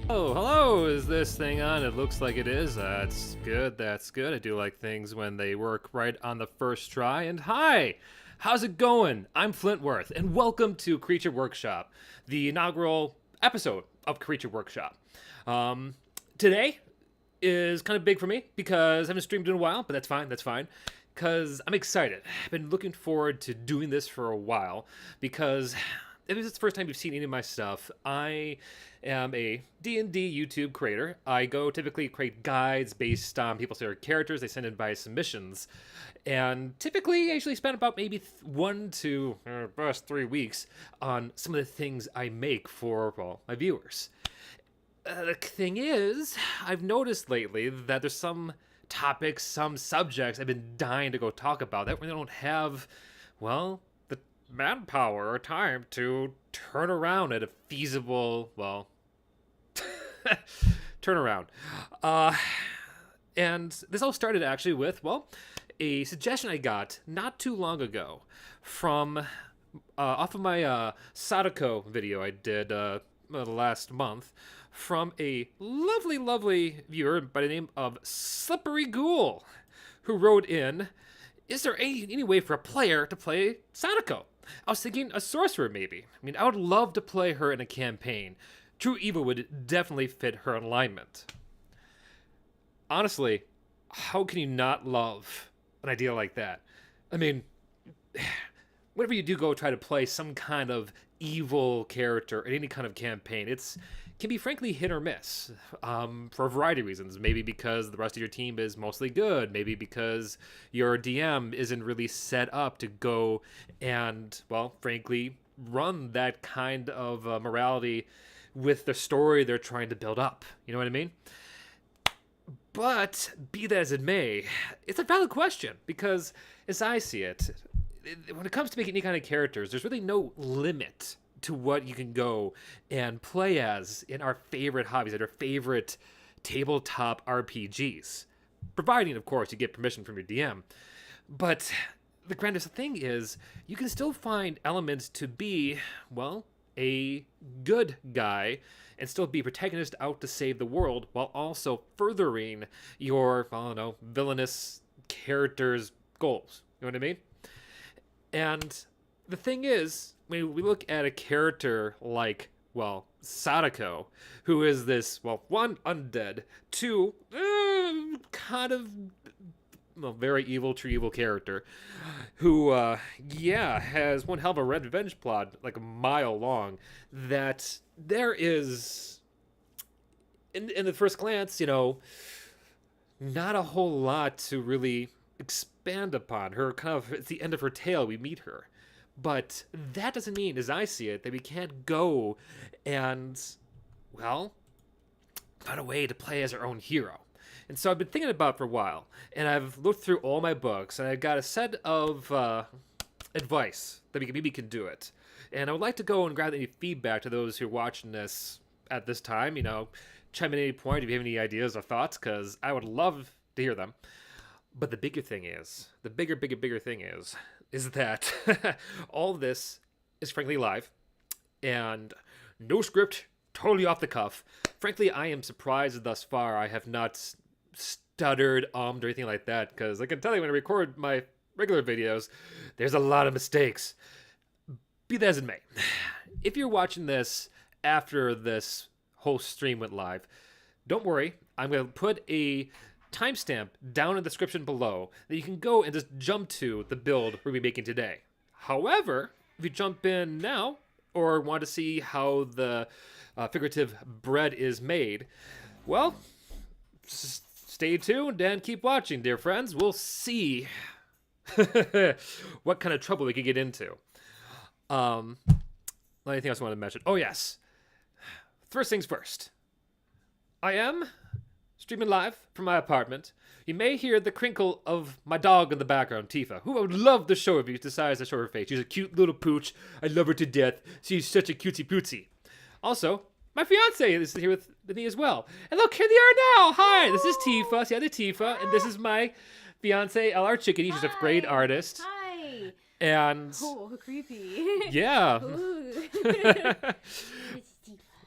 Oh, hello! Is this thing on? It looks like it is. That's good, that's good. I do like things when they work right on the first try. And hi! How's it going? I'm Flintworth, and welcome to Creature Workshop, the inaugural episode of Creature Workshop. Today is kind of big for me because I haven't streamed in a while, but that's fine. Because I'm excited. I've been looking forward to doing this for a while because if it's the first time you've seen any of my stuff, I am a D&D YouTube creator. I go typically create guides based on people's favorite characters. They send in by submissions. And typically, I usually spend about maybe 1 to best 3 weeks on some of the things I make for, well, my viewers. The thing is, I've noticed lately that there's some topics, some subjects I've been dying to go talk about that really don't have, well, the manpower or time to turn around at a feasible, well, turnaround. And this all started actually with, well, a suggestion I got not too long ago from off of my Sadako video I did last month from a lovely viewer by the name of Slippery Ghoul, who wrote in, is there any way for a player to play Sadako? I was thinking a sorcerer, maybe. I mean, I would love to play her in a campaign. True Evil would definitely fit her alignment. Honestly, how can you not love an idea like that? I mean, whenever you do go try to play some kind of evil character in any kind of campaign, it can be frankly hit or miss for a variety of reasons. Maybe because the rest of your team is mostly good. Maybe because your DM isn't really set up to go and, well, frankly, run that kind of morality with the story they're trying to build up. You know what I mean? But be that as it may, it's a valid question because, as I see it, when it comes to making any kind of characters, there's really no limit to what you can go and play as in our favorite hobbies, at our favorite tabletop RPGs. Providing, of course, you get permission from your DM. But the grandest thing is, you can still find elements to be, well, a good guy and still be protagonist out to save the world while also furthering your, I don't know, villainous character's goals. You know what I mean? And the thing is, when we look at a character like, well, Sadako, who is this, well, 1, undead, 2, kind of, well, very evil, true evil character, who, has one hell of a revenge plot, like a mile long, that there is, in the first glance, not a whole lot to really expand upon. Her kind of, it's the end of her tale, we meet her. But that doesn't mean, as I see it, that we can't go and, well, find a way to play as our own hero. And so I've been thinking about it for a while, and I've looked through all my books, and I've got a set of advice that we maybe can do it. And I would like to go and grab any feedback to those who are watching this at this time. Chime in at any point if you have any ideas or thoughts, because I would love to hear them. But the bigger thing is, the bigger thing is that all this is frankly live and no script, totally off the cuff. Frankly, I am surprised thus far I have not stuttered, or anything like that, because I can tell you when I record my regular videos, there's a lot of mistakes. Be that as it may, if you're watching this after this whole stream went live, don't worry, I'm going to put a timestamp down in the description below that you can go and just jump to the build we'll be making today. However, if you jump in now or want to see how the figurative bread is made, well, stay tuned and keep watching, dear friends. We'll see what kind of trouble we could get into. Anything else I want to mention? Oh, yes. First things first. I am streaming live from my apartment. You may hear the crinkle of my dog in the background, Tifa, who I would love to show if you decides to show her face. She's a cute little pooch. I love her to death. She's such a cutesy pootsy. Also, my fiancé is here with me as well. And look, here they are now. Hi, this is Tifa. See how the Tifa, and this is my fiancé, LRChickadee. She's a great artist. Hi. And oh, creepy. yeah. Ooh.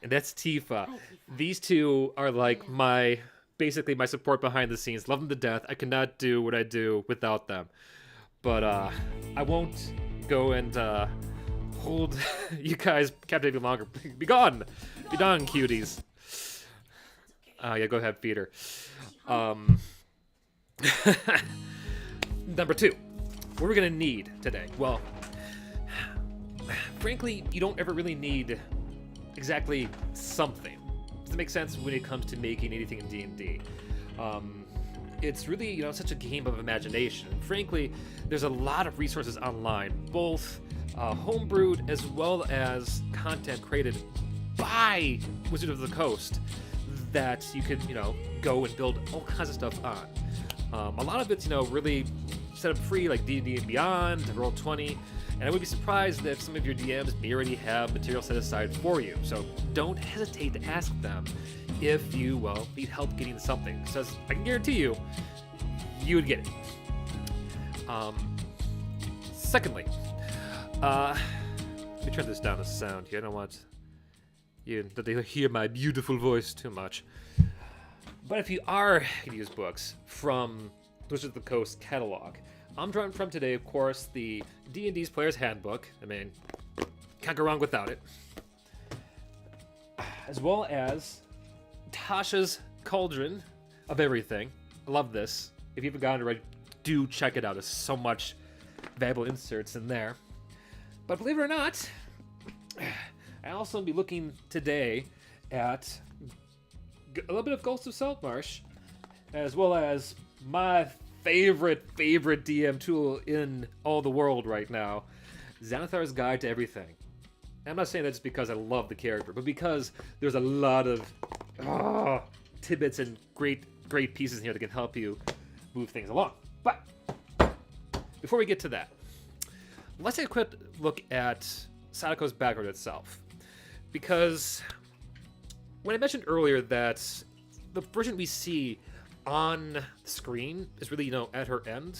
and that's Tifa. Hi, Tifa. These two are like basically my support behind the scenes. Love them to death. I cannot do what I do without them. But I won't go and hold you guys captive any longer. Be gone! Be gone, cuties. Yeah, go ahead, feed her. Number 2. What are we gonna need today? Well, frankly, you don't ever really need exactly something. Does it make sense when it comes to making anything in D&D? It's really, such a game of imagination. And frankly, there's a lot of resources online, both homebrewed as well as content created by Wizard of the Coast that you could, go and build all kinds of stuff on. A lot of it's, really set up free, like D&D and Beyond, Roll20, and I would be surprised if some of your DMs may already have material set aside for you. So don't hesitate to ask them if you, need help getting something, because I can guarantee you, you would get it. Secondly, let me turn this down to sound here. I don't want you to hear my beautiful voice too much. But if you are going to use books from Wizard of the Coast catalog, I'm drawing from today, of course, the D&D's Player's Handbook. I mean, can't go wrong without it. As well as Tasha's Cauldron of Everything. I love this. If you haven't gotten it already, do check it out. There's so much valuable inserts in there. But believe it or not, I also be looking today at a little bit of Ghosts of Saltmarsh, as well as my favorite DM tool in all the world right now, Xanathar's Guide to Everything. And I'm not saying that just because I love the character, but because there's a lot of tidbits and great pieces in here that can help you move things along. But before we get to that, let's take a quick look at Sadako's background itself. Because when I mentioned earlier that the version we see on the screen is really, at her end,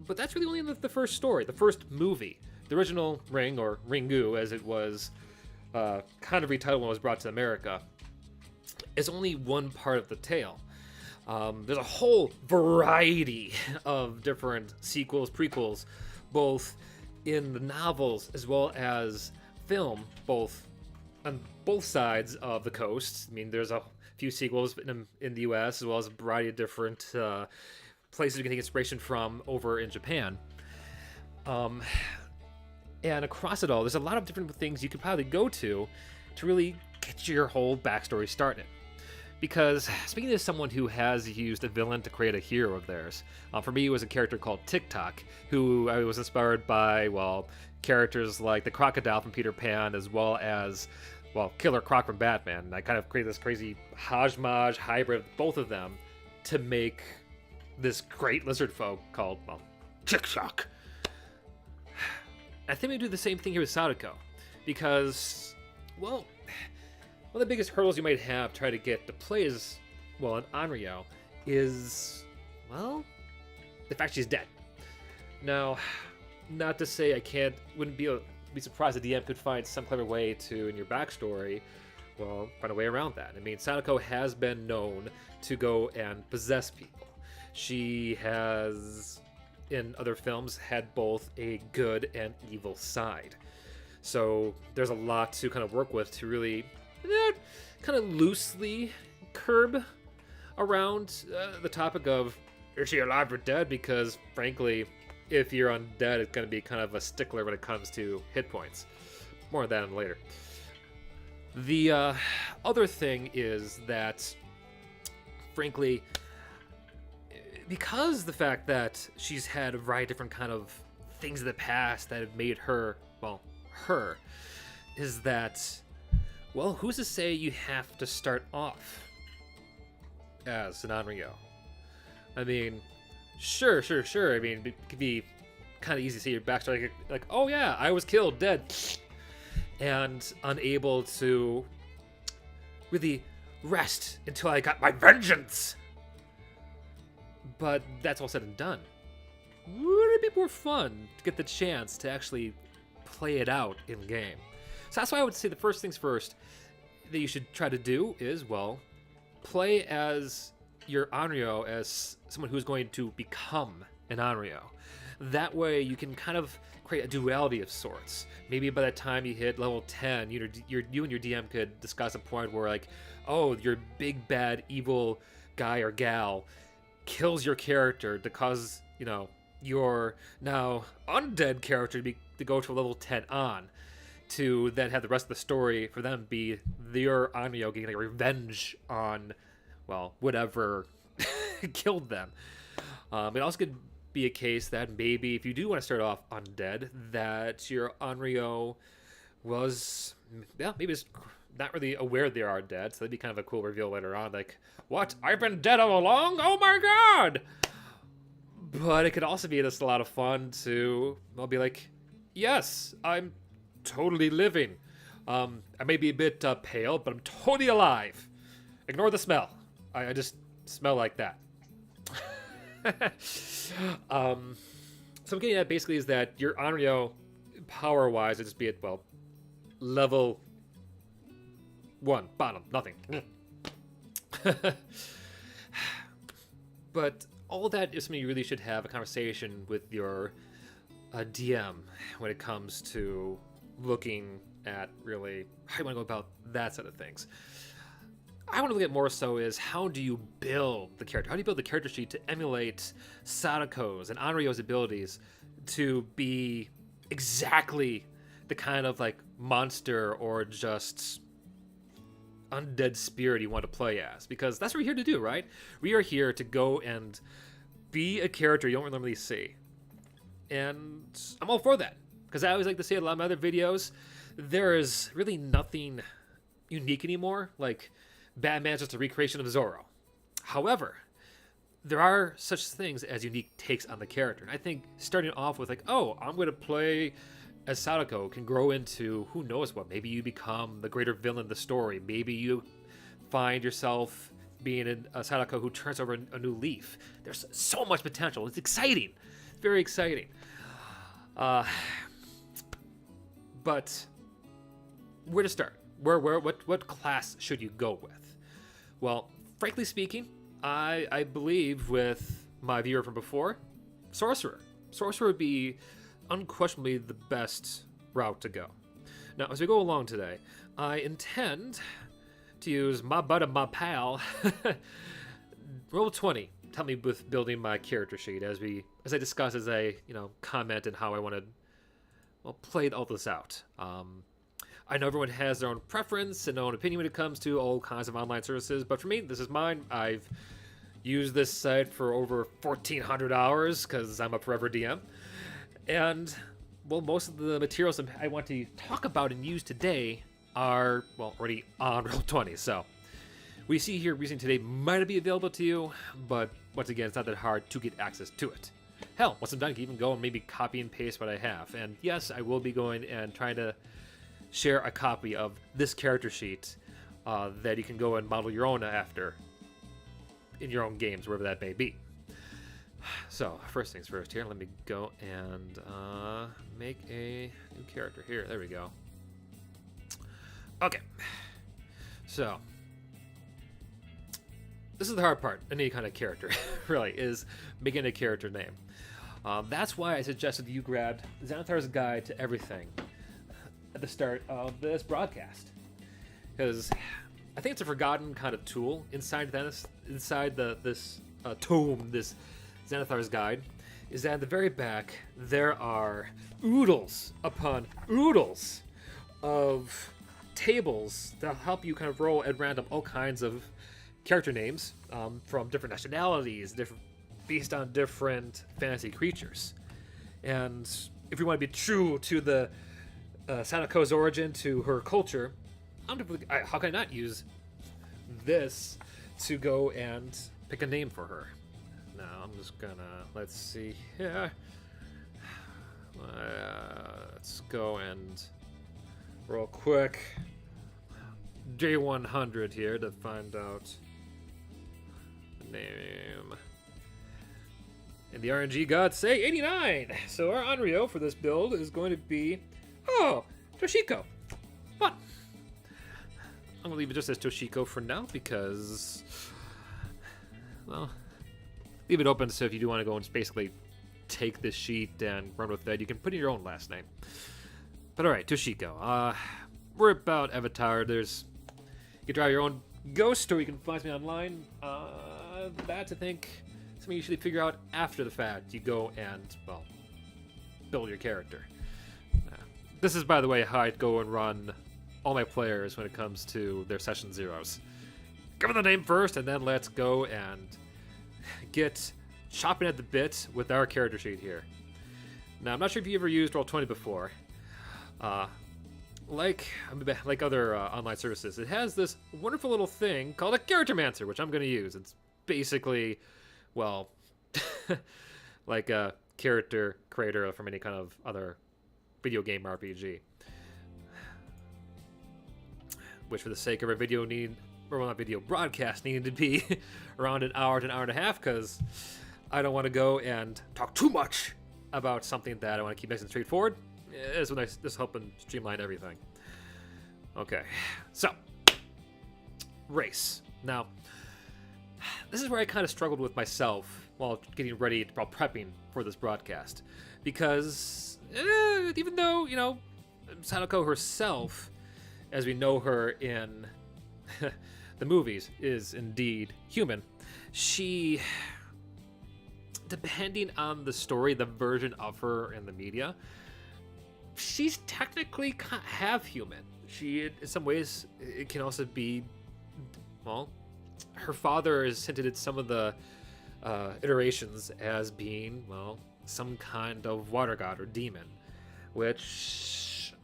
but that's really only in the first story, the first movie. The original Ring, or Ringu as it was kind of retitled when it was brought to America, is only one part of the tale. There's a whole variety of different sequels, prequels, both in the novels as well as film, both on both sides of the coast. I mean, there's a few sequels in the US, as well as a variety of different places you can take inspiration from over in Japan. And across it all, there's a lot of different things you could probably go to really get your whole backstory started. Because speaking as someone who has used a villain to create a hero of theirs, for me it was a character called TikTok, who I was inspired by, characters like the Crocodile from Peter Pan, as well as, Killer Croc from Batman. And I kind of created this crazy hodgepodge hybrid of both of them to make this great lizard folk called, TikTok. I think we do the same thing here with Sadako, because, one of the biggest hurdles you might have trying to get to play as, an Onryo is, the fact she's dead. Now, not to say wouldn't be surprised the DM could find some clever way to, in your backstory, find a way around that. I mean, Sadako has been known to go and possess people. She has, in other films, had both a good and evil side. So there's a lot to kind of work with to really kind of loosely curb around the topic of, is she alive or dead? Because frankly, if you're undead, it's going to be kind of a stickler when it comes to hit points. More on that later. The other thing is that, frankly, because the fact that she's had a variety of different kind of things in the past that have made her, her, is that, who's to say you have to start off as an Onryo? I mean, sure. I mean, it could be kind of easy to see your backstory, like, oh yeah, I was killed, dead, and unable to really rest until I got my vengeance. But that's all said and done. Would it be more fun to get the chance to actually play it out in game? So that's why I would say the first things first, that you should try to do is, well, play as your Onryo as someone who's going to become an Onryo. That way you can kind of create a duality of sorts. Maybe by the time you hit level 10, you and your DM could discuss a point where, like, oh, your big bad evil guy or gal kills your character to cause, your now undead character to go to a level 10 on, to then have the rest of the story for them be their Onryo getting like revenge on, well, whatever killed them. It also could be a case that maybe if you do want to start off undead, that your Onryo was, maybe it's not really aware they are dead, so that'd be kind of a cool reveal later on, like, what? I've been dead all along? Oh my god! But it could also be just a lot of fun to, well, be like, yes, I'm totally living. I may be a bit pale, but I'm totally alive. Ignore the smell. I just smell like that. So I'm getting at basically is that your Onryo, power-wise, it just be at, well, level 1, bottom, nothing. But all that is something you really should have a conversation with your DM when it comes to looking at really how you want to go about that side of things. I want to look at more so is how do you build the character? How do you build the character sheet to emulate Sadako's and Onryo's abilities to be exactly the kind of like monster or just undead spirit you want to play as? Because that's what we're here to do, right? We are here to go and be a character you don't normally see. And I'm all for that. Because I always like to say in a lot of my other videos, there is really nothing unique anymore. Like, Batman's just a recreation of Zorro. However, there are such things as unique takes on the character. And I think starting off with like, oh, I'm going to play as Sadako can grow into who knows what. Maybe you become the greater villain of the story. Maybe you find yourself being a Sadako who turns over a new leaf. There's so much potential. It's exciting. It's very exciting. But where to start? What class should you go with? Well, frankly speaking, I believe with my viewer from before, Sorcerer. Sorcerer would be unquestionably the best route to go. Now, as we go along today, I intend to use my bud and my pal, roll 20. Help me with building my character sheet as I discuss, as I comment and how I want to play all this out. I know everyone has their own preference and their own opinion when it comes to all kinds of online services, but for me, this is mine. I've used this site for over 1,400 hours because I'm a forever DM. And, well, most of the materials I want to talk about and use today are, well, already on Roll20. So, we see here recently today might not be available to you, but once again, it's not that hard to get access to it. Hell, once I'm done, I can even go and maybe copy and paste what I have. And yes, I will be going and trying to share a copy of this character sheet that you can go and model your own after in your own games, wherever that may be. So, first things first here, let me go and make a new character here. There we go. Okay. So, this is the hard part, any kind of character, really, is making a character name. That's why I suggested you grab Xanathar's Guide to Everything at the start of this broadcast. Because I think it's a forgotten kind of tool inside this tome, this Xanathar's Guide, is that at the very back there are oodles upon oodles of tables that help you kind of roll at random all kinds of character names from different nationalities, based on different fantasy creatures. And if we want to be true to the Sadako's origin, to her culture, how can I not use this to go and pick a name for her? Now I'm just gonna, let's see here. Let's go and real quick day 100 here to find out the name. And the RNG gods say 89. So our Onryo for this build is going to be, Toshiko. Fun. I'm gonna leave it just as Toshiko for now because, well, leave it open so if you do want to go and just basically take this sheet and run with it, you can put in your own last name. But alright, Toshiko. We're about Avatar. You can draw your own ghost, or you can find me online. That's, I think, something you usually figure out after the fact. You go and, well, build your character. This is, by the way, how I go and run all my players when it comes to their session zeros. Give them the name first, and then let's go and get chopping at the bit with our character sheet here. Now, I'm not sure if you ever used Roll20 before. Like other online services, it has this wonderful little thing called a Charactermancer, which I'm going to use. It's basically, well, like a character creator from any kind of other video game RPG. Which, for the sake of our video broadcast, needed to be around an hour to an hour and a half, because I don't want to go and talk too much about something that I want to keep nice and straightforward. This will just help and streamline everything. Okay, so race. Now, this is where I kind of struggled with myself while getting ready, while prepping for this broadcast, because even though, you know, Sadako herself, as we know her in the movies, is indeed human, she, depending on the story, the version of her in the media, she's technically half human. She, in some ways, it can also be, well, her father has hinted at some of the iterations as being, well, some kind of water god or demon, which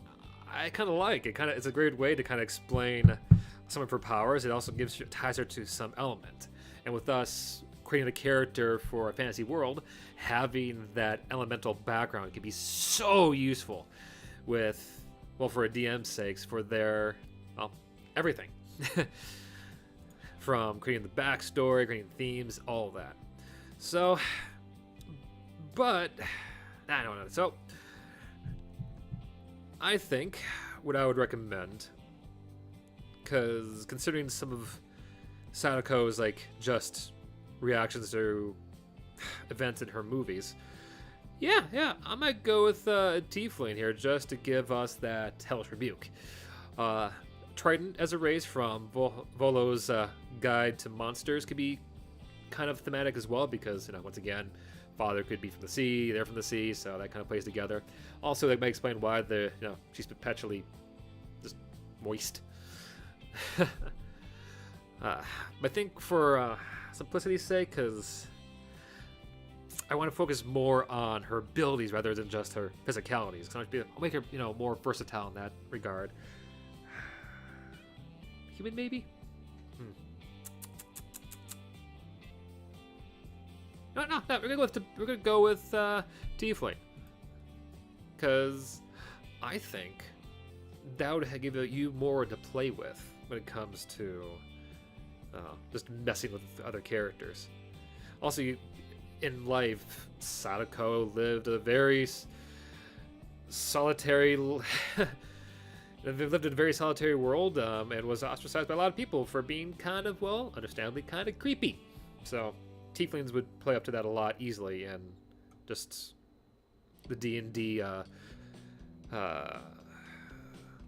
I kind of like. It's a great way to kind of explain some of her powers. It also ties her to some element. And with us creating a character for a fantasy world, having that elemental background can be so useful with, well, for a DM's sakes, for their, well, everything. From creating the backstory, creating themes, all of that. So, but, I don't know. So, I think what I would recommend, because considering some of Sadako's, like, just reactions to events in her movies, yeah, I might go with Tiefling here just to give us that hellish rebuke. Trident as a race from Volo's Guide to Monsters could be kind of thematic as well, because, you know, once again, father could be from the sea, they're from the sea, so that kind of plays together. Also, that might explain why she's perpetually just moist. I think for simplicity's sake, because I want to focus more on her abilities rather than just her physicalities. I'll make her, you know, more versatile in that regard. Human, maybe? No. We're gonna go with Tiefling, because I think that would give you more to play with when it comes to just messing with other characters. Also, in life, Sadako lived a very solitary. They lived in a very solitary world, and was ostracized by a lot of people for being kind of, well, understandably, kind of creepy. So Tieflings would play up to that a lot easily, and just the D&D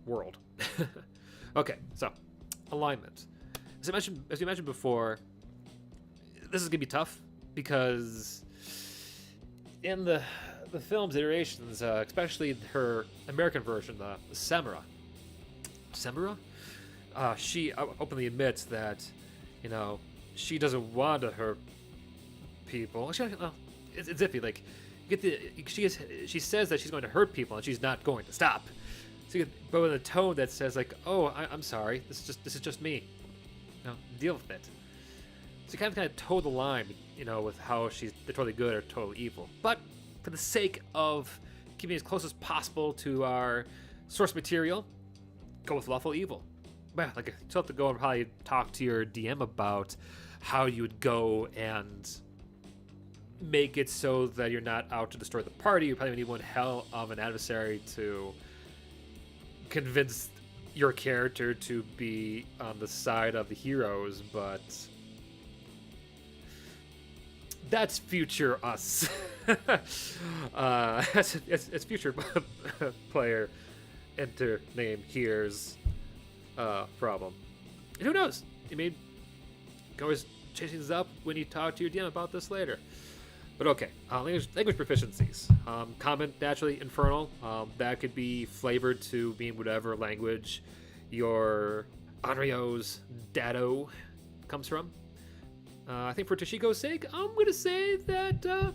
world. Okay, so alignment. As we mentioned before, this is gonna be tough because in the film's iterations, especially her American version, the Samura, she openly admits that, you know, she doesn't want to hurt people. It's iffy. Like, she says that she's going to hurt people and she's not going to stop. So but with a tone that says like, "Oh, I'm sorry. This is just me. You know, deal with it." So you kind of toe the line, you know, with how they're totally good or totally evil. But for the sake of keeping as close as possible to our source material, go with lawful evil. Well, like, you still have to go and probably talk to your DM about how you would go and make it so that you're not out to destroy the party. You probably need one hell of an adversary to convince your character to be on the side of the heroes, but that's future us. It's future player enter name here's problem. And who knows? You can always change things up when you talk to your DM about this later. But okay, language proficiencies. Common, naturally, infernal. That could be flavored to being whatever language your Onryo's dado comes from. I think for Toshiko's sake, I'm going to say that,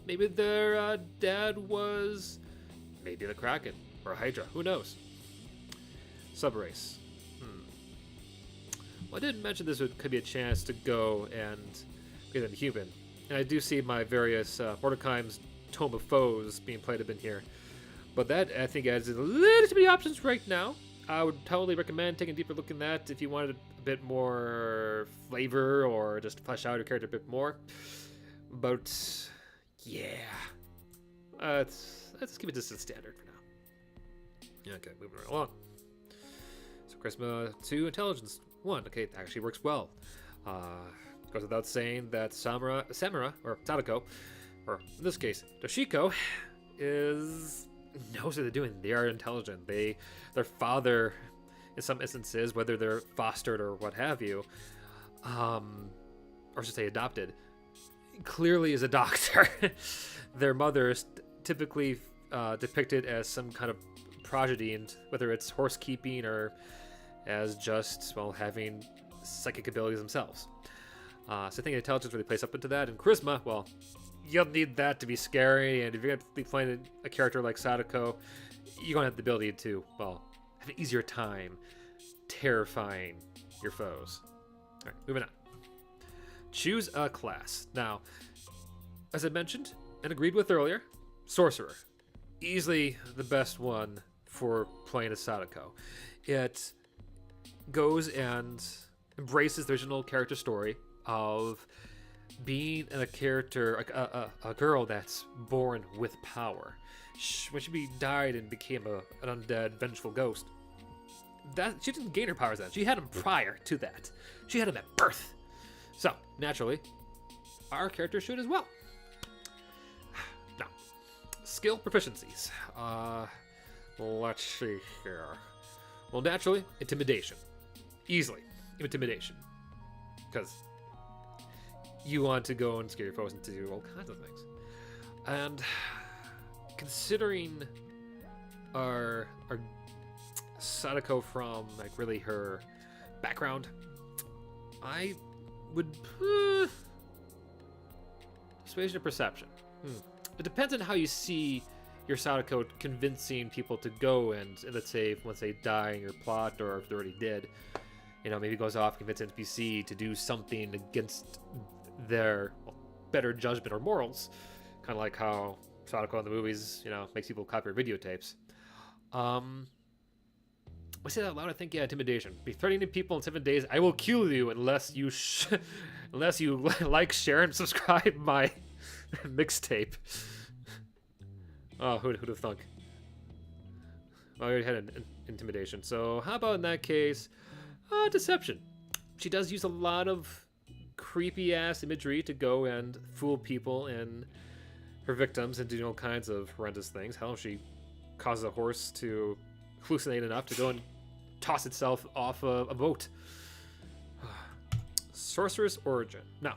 maybe their dad was maybe the Kraken or Hydra. Who knows? Subrace. Well, I did mention this could be a chance to go and be them human. And I do see my various Mordecai's Tome of Foes being played up in here. But that, I think, adds a little too many options right now. I would totally recommend taking a deeper look in that if you wanted a bit more flavor or just flesh out your character a bit more. But, yeah. Let's keep it just as standard for now. Okay, moving right along. So, Charisma 2, Intelligence 1. Okay, it actually works well. Goes without saying that Samura, or Sadako, or in this case, Toshiko, knows what they're doing. They are intelligent. Their father, in some instances, whether they're fostered or what have you, or I should say adopted, clearly is a doctor. Their mother is typically depicted as some kind of prodigy, and whether it's horsekeeping or as just, well, having psychic abilities themselves. So I think intelligence really plays up into that, and charisma, well, you'll need that to be scary, and if you're going to be playing a character like Sadako, you're going to have the ability to, well, have an easier time terrifying your foes. All right, moving on. Choose a class. Now, as I mentioned and agreed with earlier, Sorcerer. Easily the best one for playing as Sadako. It goes and embraces the original character story of being a character, a girl that's born with power. When she died and became an undead, vengeful ghost, that she didn't gain her powers then. She had them prior to that. She had them at birth. So, naturally, our character should as well. Now, skill proficiencies. Let's see here. Well, naturally, intimidation. Easily, intimidation. Because you want to go and scare your foes and do all kinds of things. And considering our Sadako from, like, really her background, I would persuasion or perception. It depends on how you see your Sadako convincing people to go and let's say once they die in your plot, or if they already did, maybe goes off, convince NPC to do something against their better judgment or morals, kind of like how Sadako in the movies, makes people copy her videotapes. I say that out loud. I think, intimidation. Be threatening people in 7 days. I will kill you unless you like, share, and subscribe my mixtape. Oh, who'd have thunk? Well, I already had an intimidation. So how about in that case, deception. She does use a lot of creepy ass imagery to go and fool people and her victims and do all kinds of horrendous things. Hell, she causes a horse to hallucinate enough to go and toss itself off a boat. Sorcerer's origin. Now,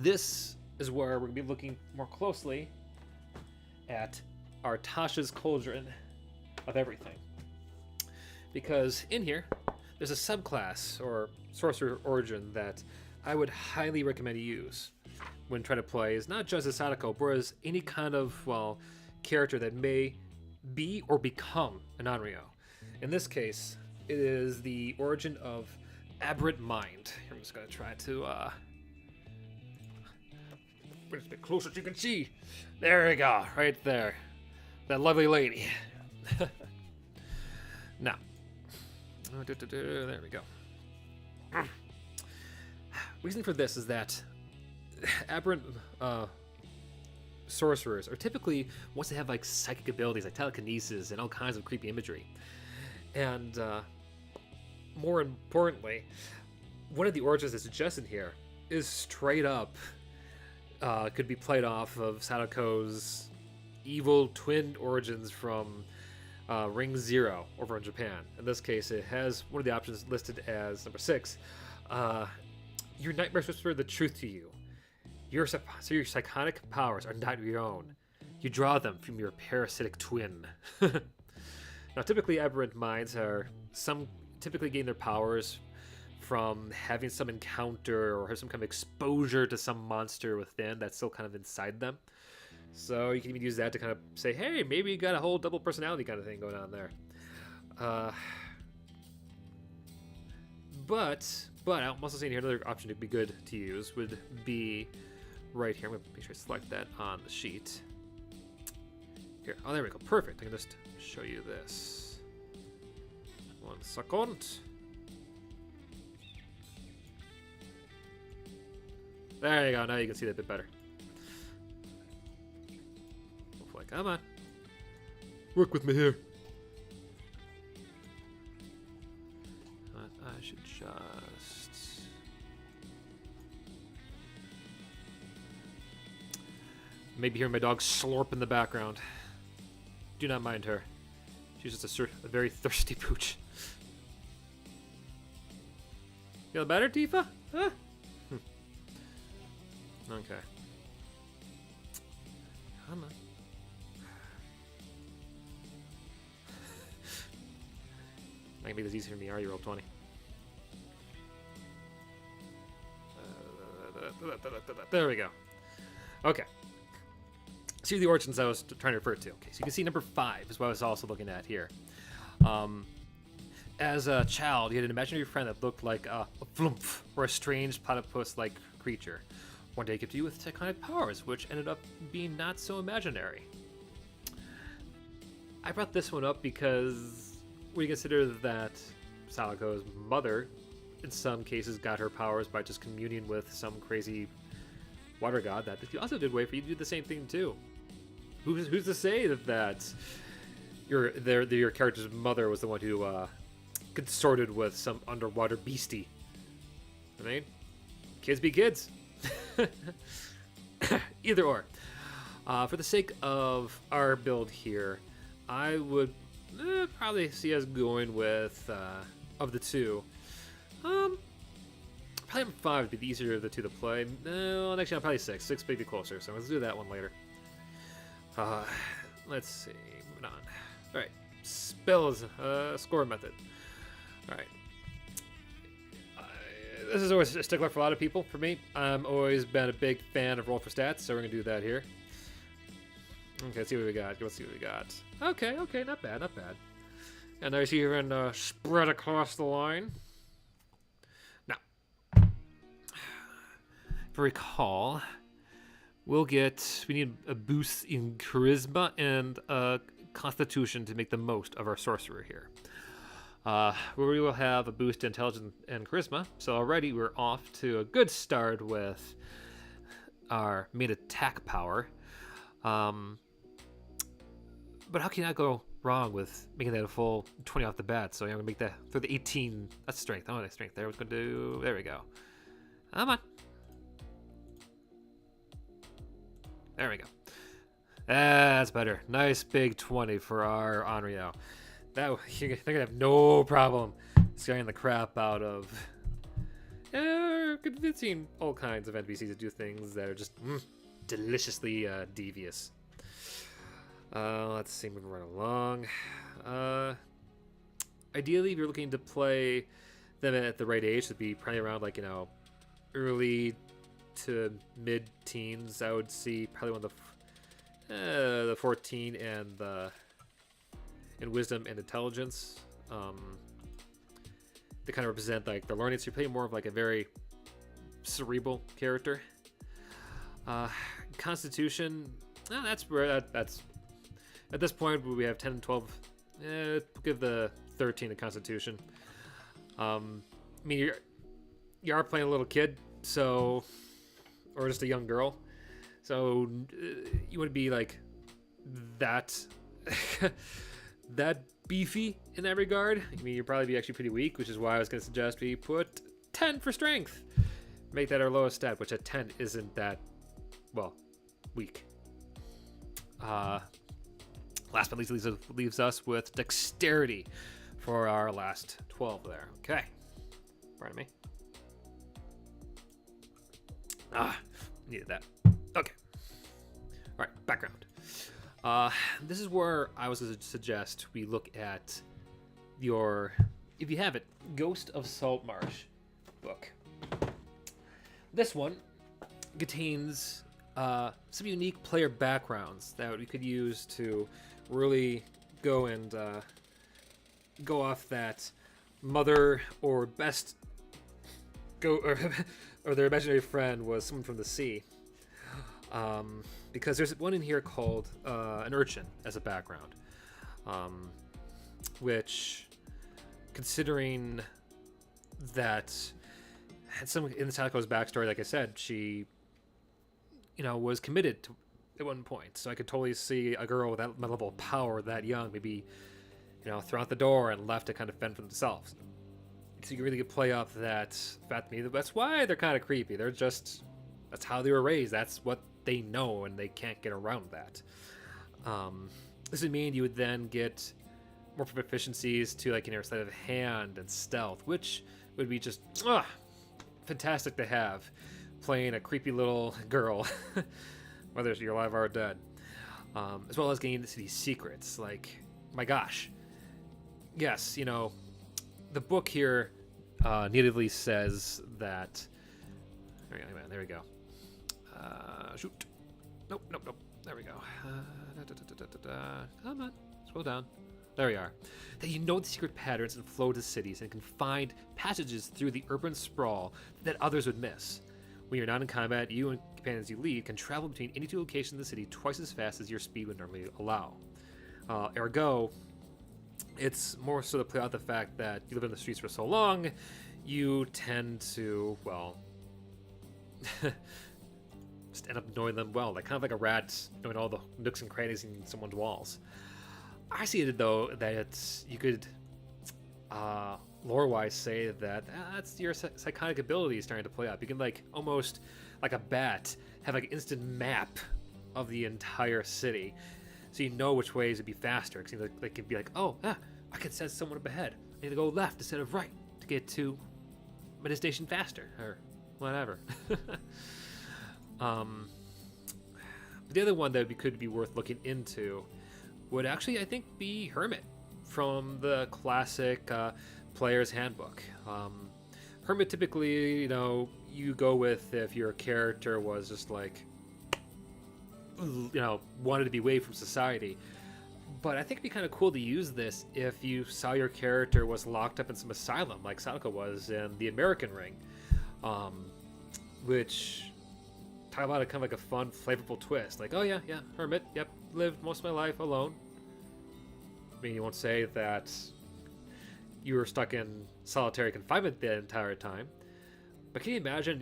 this is where we're going to be looking more closely at our Tasha's Cauldron of everything. Because in here, there's a subclass or sorcerer origin that I would highly recommend you use when trying to play is not just as Sadako, but as any kind of, character that may be or become an Onryo. In this case, it is the origin of Aberrant Mind. I'm just going to try to bring it a bit closer so you can see. There we go, right there. That lovely lady. Now, there we go. Reason for this is that aberrant sorcerers are typically ones that have like psychic abilities, like telekinesis and all kinds of creepy imagery. And more importantly, one of the origins that's suggested here is straight up could be played off of Sadako's evil twin origins from Ring Zero over in Japan. In this case, it has one of the options listed as number 6. Your nightmares whisper the truth to you. So your psychotic powers are not your own. You draw them from your parasitic twin. Now, typically, aberrant minds typically gain their powers from having some encounter or have some kind of exposure to some monster within that's still kind of inside them. So you can even use that to kind of say, hey, maybe you got a whole double personality kind of thing going on there. But I'm also saying here another option to be good to use would be right here. I'm going to make sure I select that on the sheet. Here. Oh, there we go. Perfect. I can just show you this. 1 second. There you go. Now you can see that a bit better. Hopefully, come on. Work with me here. I should just... Maybe hear my dog slurp in the background. Do not mind her. She's just a very thirsty pooch. Feel better, Tifa? Huh? Okay. Come on. I can make this easier for me. Are you roll 20? There we go. Okay. See the origins I was trying to refer to. Okay, so you can see number 5 is what I was also looking at here. As a child, you had an imaginary friend that looked like a flumph or a strange platypus-like creature. One day, it gifted you with psychotic powers, which ended up being not so imaginary. I brought this one up because we consider that Sadako's mother, in some cases, got her powers by just communing with some crazy water god. That also did way for you to do the same thing too. Who's to say that your character's mother was the one who consorted with some underwater beastie? I mean, kids be kids. Either or. For the sake of our build here, I would probably see us going with, of the two, probably number 5 would be the easier of the two to play. No, actually, probably 6. 6 may be closer, so let's do that one later. Let's see. Moving on. All right. Spells. Score method. All right. This is always a stickler for a lot of people. For me, I'm always been a big fan of roll for stats, so we're gonna do that here. Okay, let's see what we got. Let's see what we got. Okay, not bad, not bad. And there's even spread across the line. Now, if I recall, we need a boost in charisma and constitution to make the most of our sorcerer here. We will have a boost in intelligence and charisma, so already we're off to a good start with our main attack power. But how can I go wrong with making that a full 20 off the bat? So I'm gonna make that for the 18. That's strength. Oh, that's strength. There, we're gonna do. There we go. Come on. There we go. That's better. Nice big 20 for our Onryo. They're gonna have no problem scaring the crap out of convincing all kinds of NPCs to do things that are just deliciously devious. Let's see, moving right along. Ideally, if you're looking to play them at the right age, to be probably around like, early to mid-teens, I would see probably one of the 14 and the in wisdom and intelligence. They kind of represent like the learning. So you're playing more of like a very cerebral character. Constitution, that's where that's at this point we have 10 and 12. Give the 13 a Constitution. I mean, you are playing a little kid, so, or just a young girl, so you wouldn't be like that that beefy in that regard. I mean, you'd probably be actually pretty weak, which is why I was going to suggest we put 10 for strength. Make that our lowest stat, which at 10 isn't that, well, weak. Last but not least leaves us with dexterity for our last 12 there. Okay. Pardon me. Needed that. Okay. All right, background. This is where I was going to suggest we look at your, if you have it, Ghost of Saltmarsh book. This one contains some unique player backgrounds that we could use to really go and go off that mother or best go or their imaginary friend was someone from the sea. Because there's one in here called an urchin as a background, which, considering that in Sadako's backstory, like I said, she, was committed to at one point. So I could totally see a girl with that level of power that young, maybe, thrown out the door and left to kind of fend for themselves. So you really could play up that fact. That's why they're kind of creepy. That's how they were raised. That's what they know, and they can't get around that. This would mean you would then get more proficiencies to sleight of hand and stealth, which would be just fantastic to have playing a creepy little girl, whether you're alive or dead, as well as getting into these secrets. Like, my gosh, yes, the book here natively says that. There we go. Shoot. Nope. There we go. Come on. Scroll down. There we are. That you know the secret patterns and flow to cities and can find passages through the urban sprawl that others would miss. When you're not in combat, you and companions you lead can travel between any two locations in the city twice as fast as your speed would normally allow. Ergo, it's more so to play out the fact that you live in the streets for so long, you tend to, just end up knowing them well, kind of like a rat knowing all the nooks and crannies in someone's walls. I see it though that you could, lore-wise, say that that's your psychotic ability starting to play up. You can almost like a bat have an instant map of the entire city, so you know which ways would be faster. Because they could be I can sense someone up ahead. I need to go left instead of right to get to my destination faster, or whatever. But the other one that could be worth looking into would actually, I think, be Hermit from the classic Player's Handbook. Hermit typically, you go with if your character was just wanted to be away from society. But I think it'd be kind of cool to use this if you saw your character was locked up in some asylum, like Sadako was in the American Ring, which talk about kind of like a fun, flavorful twist. Hermit, yep, lived most of my life alone. I mean, you won't say that you were stuck in solitary confinement the entire time, but can you imagine,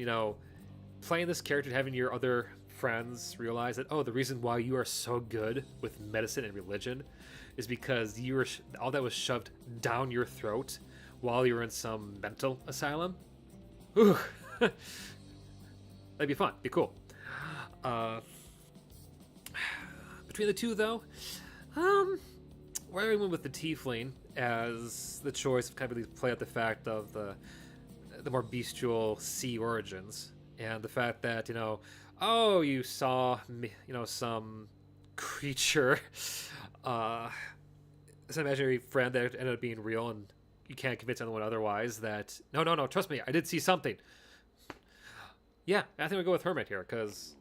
playing this character and having your other friends realize that, the reason why you are so good with medicine and religion is because you were all that was shoved down your throat while you were in some mental asylum? Ooh. That'd be fun. Be cool. Between the two, though, where I went with the tiefling as the choice of kind of really play out the fact of the more bestial sea origins, and the fact that you saw some creature, some imaginary friend that ended up being real, and you can't convince anyone otherwise that no, trust me, I did see something. Yeah, I think we'll go with Hermit here, because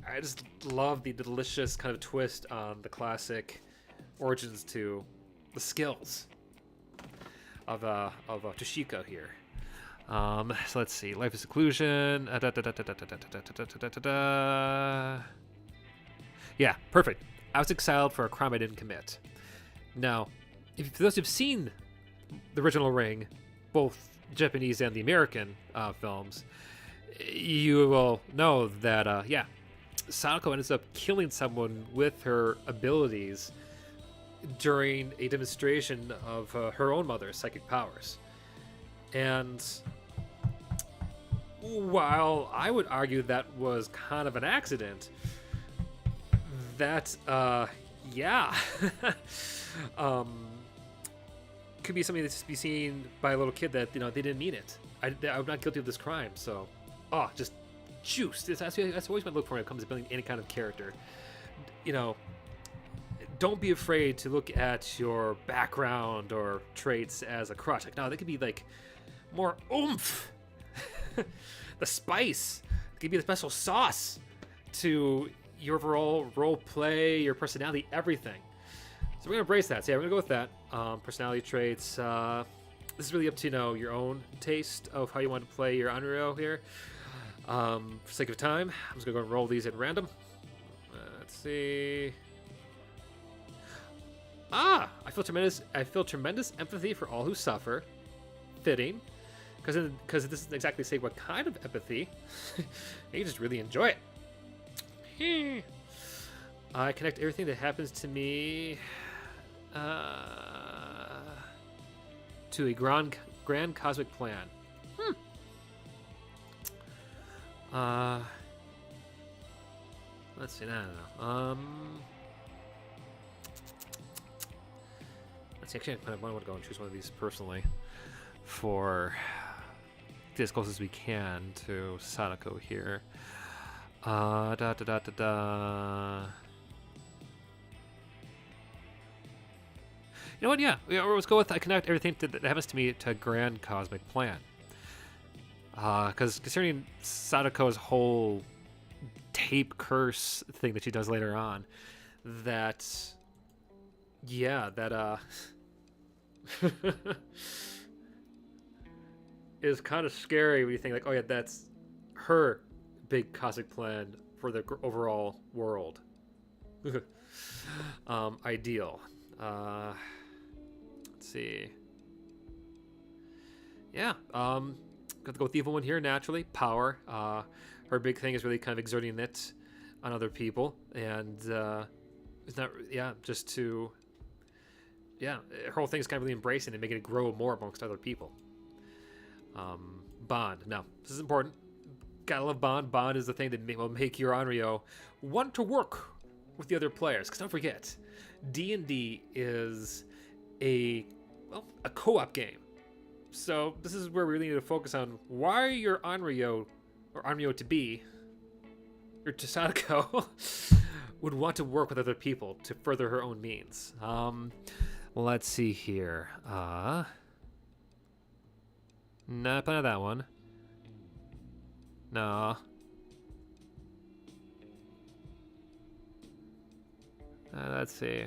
I just love the delicious kind of twist on the classic origins to the skills of Toshiko here. So let's see. Life is seclusion. Yeah, perfect. I was exiled for a crime I didn't commit. Now, for those who've seen the original Ring, both Japanese and the American films, you will know that, Sadako ends up killing someone with her abilities during a demonstration of her own mother's psychic powers. And while I would argue that was kind of an accident, that, yeah, could be something that's to be seen by a little kid that, they didn't mean it. I'm not guilty of this crime, so, just juice. That's always my look for when it comes to building any kind of character. Don't be afraid to look at your background or traits as a crush. Like, no, they could be like more oomph. The spice. It could be the special sauce to your overall role play, your personality, everything. So we're gonna embrace that. So yeah, we're gonna go with that. Personality traits. This is really up to your own taste of how you want to play your Onryo here. For sake of time, I'm just gonna go and roll these at random. Let's see. I feel tremendous empathy for all who suffer. Fitting, because it doesn't exactly say what kind of empathy. You just really enjoy it. I connect everything that happens to me to a grand cosmic plan. Let's see. No. Let's see. Actually, I want to go and choose one of these personally for get as close as we can to Sadako here. You know what? Yeah, let's go with I connect everything that happens to me to a grand cosmic plan. Because concerning Sadako's whole tape curse thing that she does later on, that is kind of scary when you think like, oh yeah, that's her big cosmic plan for the overall world. Ideal. Let's see. Yeah. Got to go with the evil one here naturally. Power. Her big thing is really kind of exerting it on other people, and it's not. Yeah, just to. Yeah, her whole thing is kind of really embracing and making it grow more amongst other people. Bond. Now, this is important. Gotta love Bond. Bond is the thing that will make your Onryo want to work with the other players. Because don't forget, D&D is a co-op game. So this is where we really need to focus on why your Onryo, or Onryo to be, or to Sadako, would want to work with other people to further her own means. Let's see here. Not plan of that one. No. Let's see.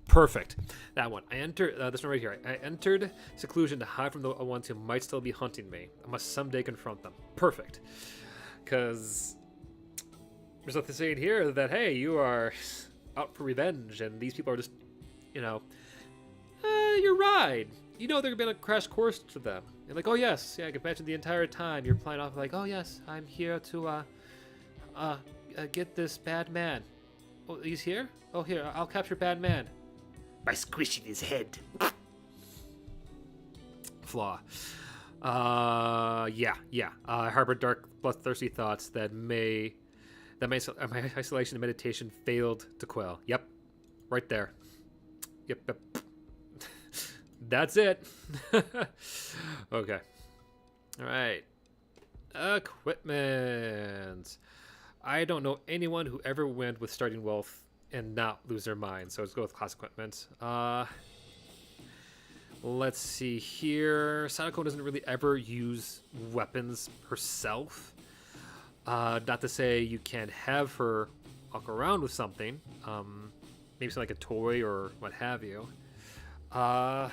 Perfect. That one. I entered this one right here. I entered seclusion to hide from the ones who might still be hunting me. I must someday confront them. Perfect. Because there's nothing saying here that, hey, you are out for revenge, and these people are just, your ride. You know they're gonna crash course to them. You're like, oh yes, yeah, I can imagine the entire time you're playing off like, oh yes, I'm here to get this bad man. Oh, he's here? Oh, here, I'll capture bad man by squishing his head. Flaw. Yeah. I harbor dark, bloodthirsty thoughts that my isolation and meditation failed to quell. Yep, right there. Yep. That's it. Okay. All right. Equipment. I don't know anyone who ever went with starting wealth and not lose their mind. So let's go with class equipment. Let's see here. Sadako doesn't really ever use weapons herself. Not to say you can't have her walk around with something. Maybe something like a toy or what have you. But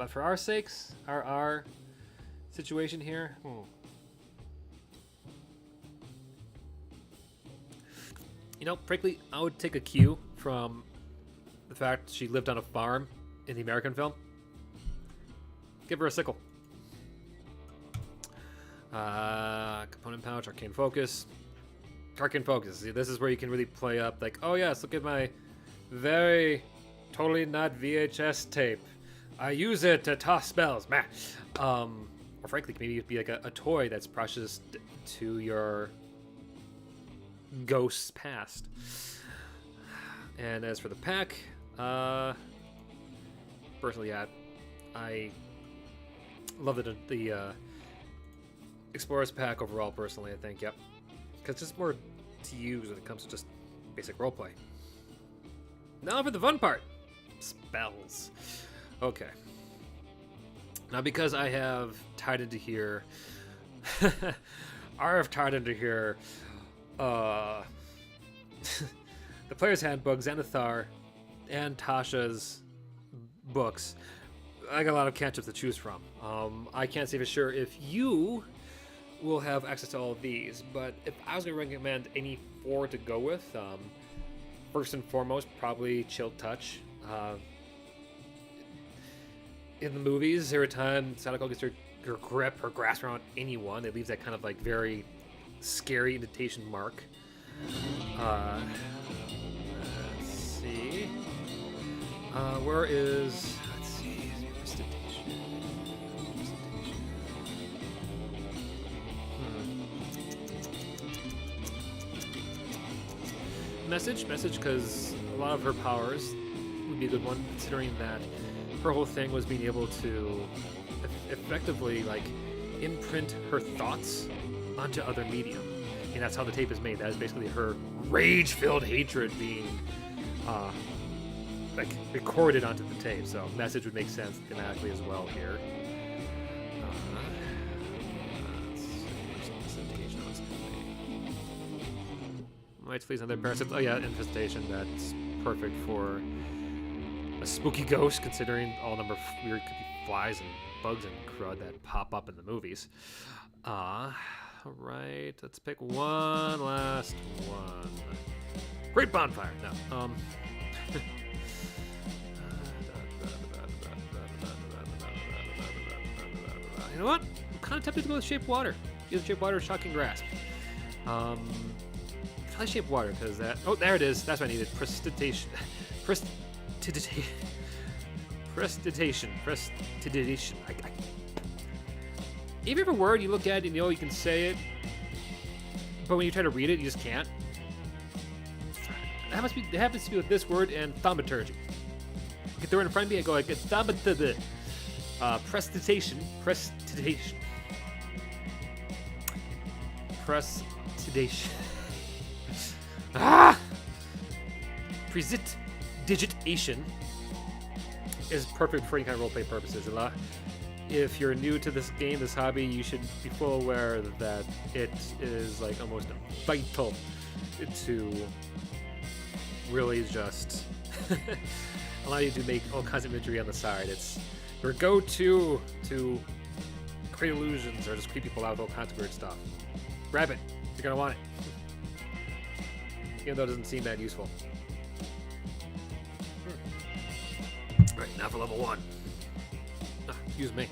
for our sakes, our situation here. Frankly, I would take a cue from the fact she lived on a farm in the American film. Give her a sickle. Component pouch, arcane focus. Karkin Focus. See, this is where you can really play up, like, oh yes, look at my very totally not VHS tape. I use it to toss spells. Meh. Or frankly, maybe it'd be like a toy that's precious to your ghost's past. And as for the pack, personally, yeah, I love the Explorer's pack overall, personally, I think, yep. Because it's just more to use when it comes to just basic roleplay. Now for the fun part. Spells. Okay. Now because I have tied into here, I have tied into here, the Player's Handbook, Xanathar, and Tasha's books. I got a lot of catch-ups to choose from. I can't say for sure if you will have access to all of these, but if I was going to recommend any 4 to go with, first and foremost, probably Chill Touch. In the movies, every time Sadako gets her grip or grasp around anyone, it leaves that kind of like very scary indentation mark. Let's see. Where is... Let's see. Message, because a lot of her powers would be a good one, considering that her whole thing was being able to effectively like imprint her thoughts onto other medium, and that's how the tape is made. That is basically her rage-filled hatred being like recorded onto the tape. So message would make sense thematically as well here. Might please another parasite. Oh yeah, infestation. That's perfect for a spooky ghost, considering all number of weird creepy flies and bugs and crud that pop up in the movies. Alright, let's pick one last one. Great Bonfire. No. You know what? I'm kind of tempted to go with Shape Water. Either Shape Water or Shocking Grasp. Probably Shape Water, because that... Oh, there it is. That's what I needed. Prestidigitation. Every other word you look at, you know you can say it, but when you try to read it, you just can't. It happens to be with this word and thaumaturgy. You can throw it in front of me and go like, prestidigitation. Prestidigitation is perfect for any kind of roleplay purposes. If you're new to this game, this hobby, you should be full aware that it is like almost vital to really just allow you to make all kinds of imagery on the side. It's your go-to to create illusions or just creep people out with all kinds of weird stuff. Grab it. You're gonna want it. Even though it doesn't seem that useful. Alright, now for level 1. Excuse me.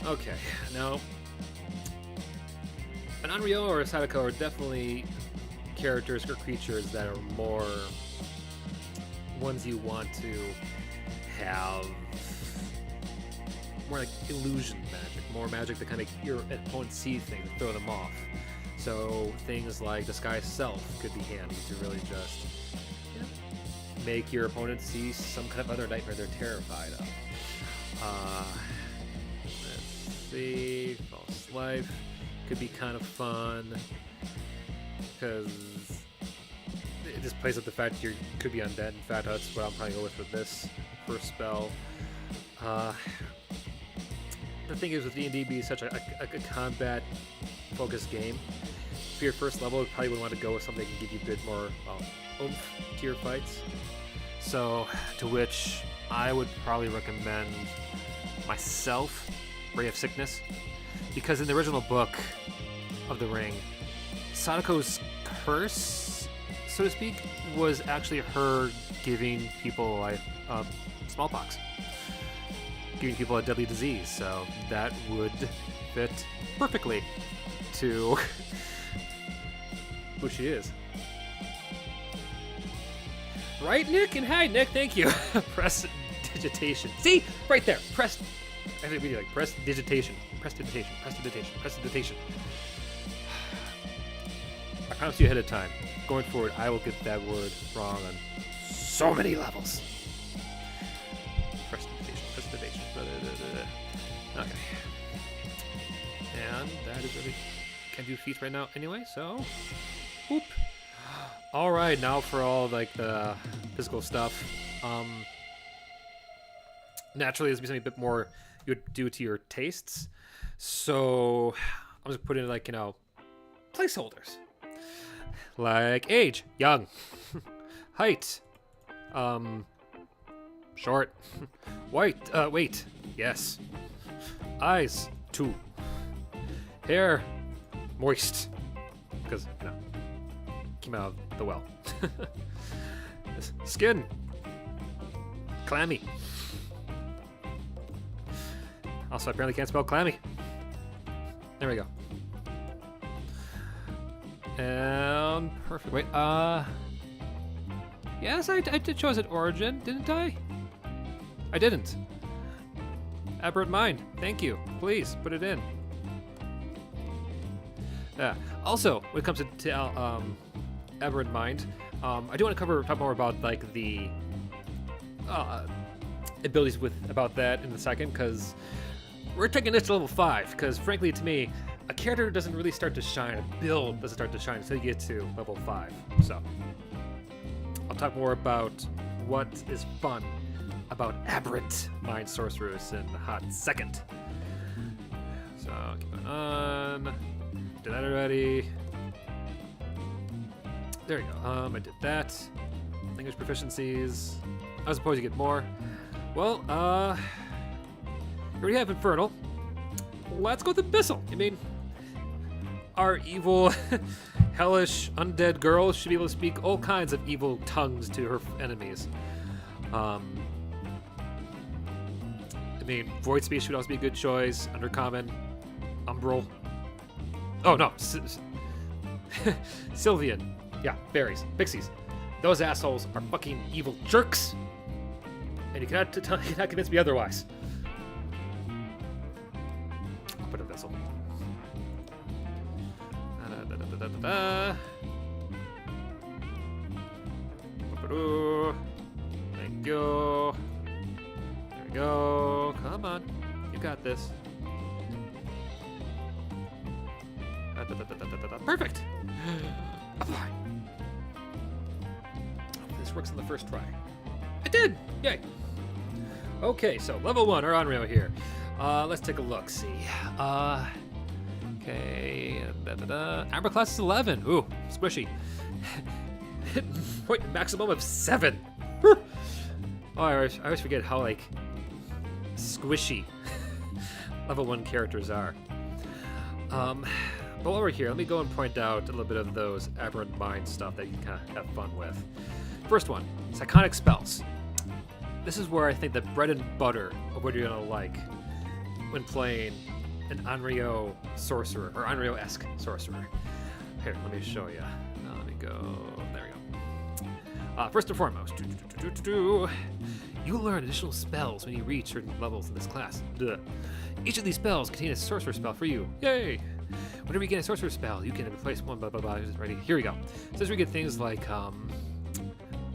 Okay, now an Onryo or a Sadako are definitely characters or creatures that are more ones you want to have more like illusion magic, more magic that kind of your opponent see things and throw them off. So things like Disguise Self could be handy to really just make your opponent see some kind of other nightmare they're terrified of. Let's see, False Life could be kind of fun because it just plays up the fact you could be undead and fat huts. What I'll probably go with this first spell. The thing is with D&D being such a combat-focused game, for your first level, you probably would want to go with something that can give you a bit more oomph to your fights. So, to which I would probably recommend myself Ray of Sickness, because in the original book of the Ring, Sadako's curse, so to speak, was actually her giving people like smallpox, giving people a deadly disease. So that would fit perfectly to who she is. Right, Nick? And hi, Nick. Thank you. Press digitation. See? Right there. Press. I think we do like press digitation. Press digitation. Press digitation. Press digitation. I promise you ahead of time. Going forward, I will get that word wrong on so many levels. Press digitation. Press digitation. Okay. And that is really. Can't do feats right now anyway, so. Whoop. All right, now for all like the physical stuff. Naturally, this will be something a bit more you would do to your tastes. So I'm just putting like, placeholders. Like age, young. Height, short. Weight, yes. Eyes, 2. Hair, moist. Because, came out of the well. Skin, clammy. Also, I apparently can't spell clammy. There we go. And perfect. Wait, yes, I did chose an origin, didn't I? I didn't. Aberrant mind. Thank you. Please put it in. Yeah. Also, when it comes to Aberrant mind, I do want to talk more about like the abilities about that in a second, because we're taking this to level 5. Because frankly, to me, a character doesn't really start to shine, a build doesn't start to shine until you get to level 5. So I'll talk more about what is fun about Aberrant Mind Sorcerers in a hot second. So keep going on. Did that already. There you go. I did that. Language proficiencies. I was supposed to get more. Well, here we have Infernal. Let's go with Abyssal. I mean, our evil, hellish, undead girl should be able to speak all kinds of evil tongues to her enemies. I mean, Void Speech would also be a good choice. Undercommon, Umbral. Oh no, Sylvian. Yeah, fairies, pixies. Those assholes are fucking evil jerks, and you cannot convince me otherwise. I'll put a vessel. Thank you. There we go. Come on, you got this. Perfect. Apply. This works on the first try. I did. Yay. Okay, so level 1, our Onryo here. Let's take a look. See. Okay. Amber class is 11. Ooh, squishy. Point maximum of 7. Oh, I always forget how like squishy level 1 characters are. But while we're here, let me go and point out a little bit of those Aberrant Mind stuff that you can kind of have fun with. First one, Psychotic Spells. This is where I think the bread and butter of what you're going to like when playing an Onryo sorcerer, or Onryo-esque sorcerer. Here, let me show you. Let me go. There we go. First and foremost, you learn additional spells when you reach certain levels in this class. Duh. Each of these spells contain a sorcerer spell for you. Yay! Whenever you get a sorcerer spell, you can replace one, blah, blah, blah. Ready? Here we go. So this we get things like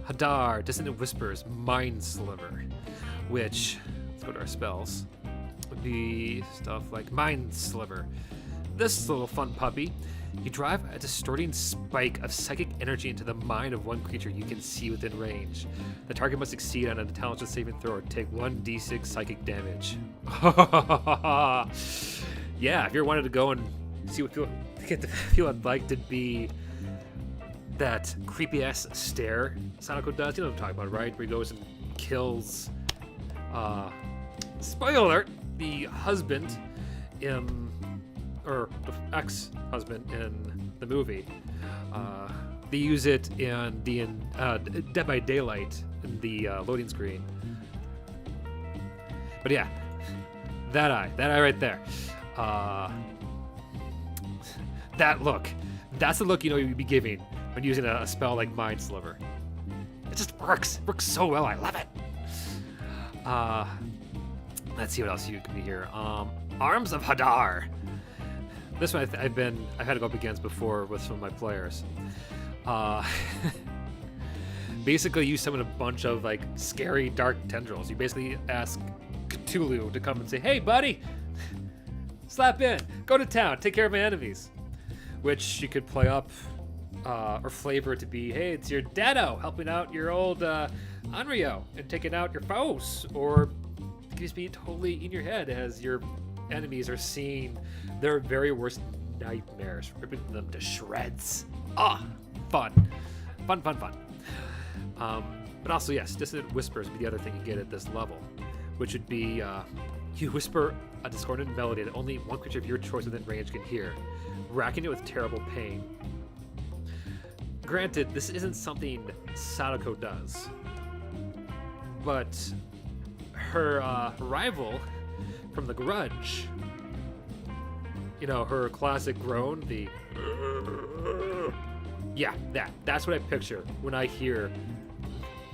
Hadar, Dissonant Whispers, Mind Sliver, which, let's go to our spells, would be stuff like Mind Sliver. This little fun puppy, you drive a distorting spike of psychic energy into the mind of one creature you can see within range. The target must succeed on an intelligence saving throw or take 1d6 psychic damage. Yeah, if you wanted to go and see what get the feel I'd like to be that creepy ass stare Sadako does. You know what I'm talking about, right? Where he goes and kills spoiler alert, the husband or the ex-husband in the movie. They use it in Dead by Daylight in the loading screen. But yeah, that eye right there. That look, That's the look you know you'd be giving when using a spell like Mind Sliver. It just works. It works so well. I love it. Let's see what else you can be here. Arms of Hadar. This one I've had to go up against before with some of my players. Basically, you summon a bunch of like scary dark tendrils. You basically ask Cthulhu to come and say, "Hey, buddy, slap in, go to town, take care of my enemies." Which you could play up or flavor it to be, "Hey, it's your Dado helping out your old Onryo and taking out your foes," or it could just be totally in your head as your enemies are seeing their very worst nightmares, ripping them to shreds. Fun. But also, yes, Dissonant Whispers would be the other thing you get at this level, which would be you whisper a discordant melody that only one creature of your choice within range can hear, racking it with terrible pain. Granted, this isn't something Sadako does, but her rival from The Grudge, you know, her classic groan, the yeah, that's what I picture when I hear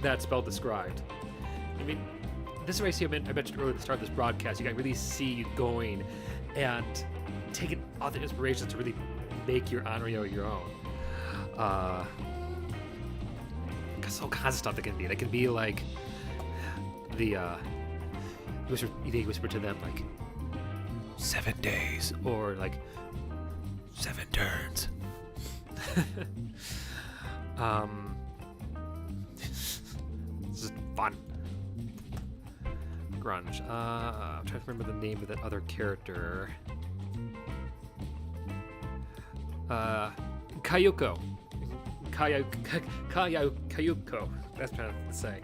that spell described. I mean, this is where I mentioned earlier at the start of this broadcast, you can really see you going and taking other inspirations to really make your Onryo your own. There's all kinds of stuff that can be. That can be like the you whisper to them like 7 days or like 7 turns. This is fun. Grunge. I'm trying to remember the name of that other character. Kayuko. Kayuko. That's what I'm trying to say.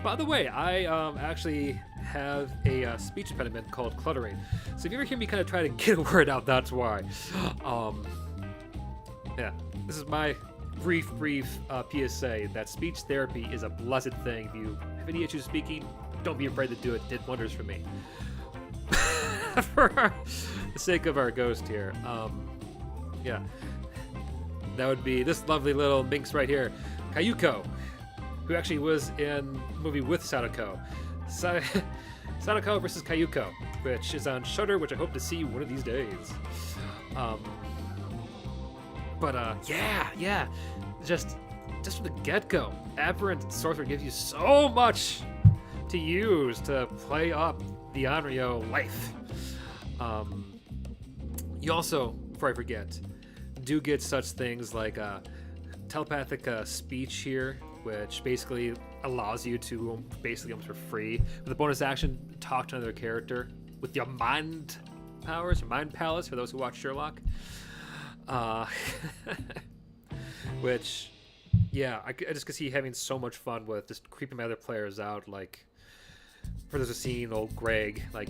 By the way, I actually have a speech impediment called cluttering. So if you ever hear me kind of try to get a word out, that's why. Yeah, this is my brief PSA that speech therapy is a blessed thing. If you have any issues speaking, don't be afraid to do it. It did wonders for me. For the sake of our ghost here, yeah, that would be this lovely little minx right here, Kayuko, who actually was in the movie with Sadako. Sadako versus Kayuko, which is on Shudder, which I hope to see one of these days. Yeah, just from the get-go, Aberrant Sorcerer gives you so much to use to play up the Onryo life. You also, before I forget, do get such things like telepathic speech here, which basically allows you to basically almost for free, with a bonus action, talk to another character with your mind powers, your mind palace, for those who watch Sherlock. Which, yeah, I just could see having so much fun with just creeping my other players out. Like, for those who've seen old Greg, like,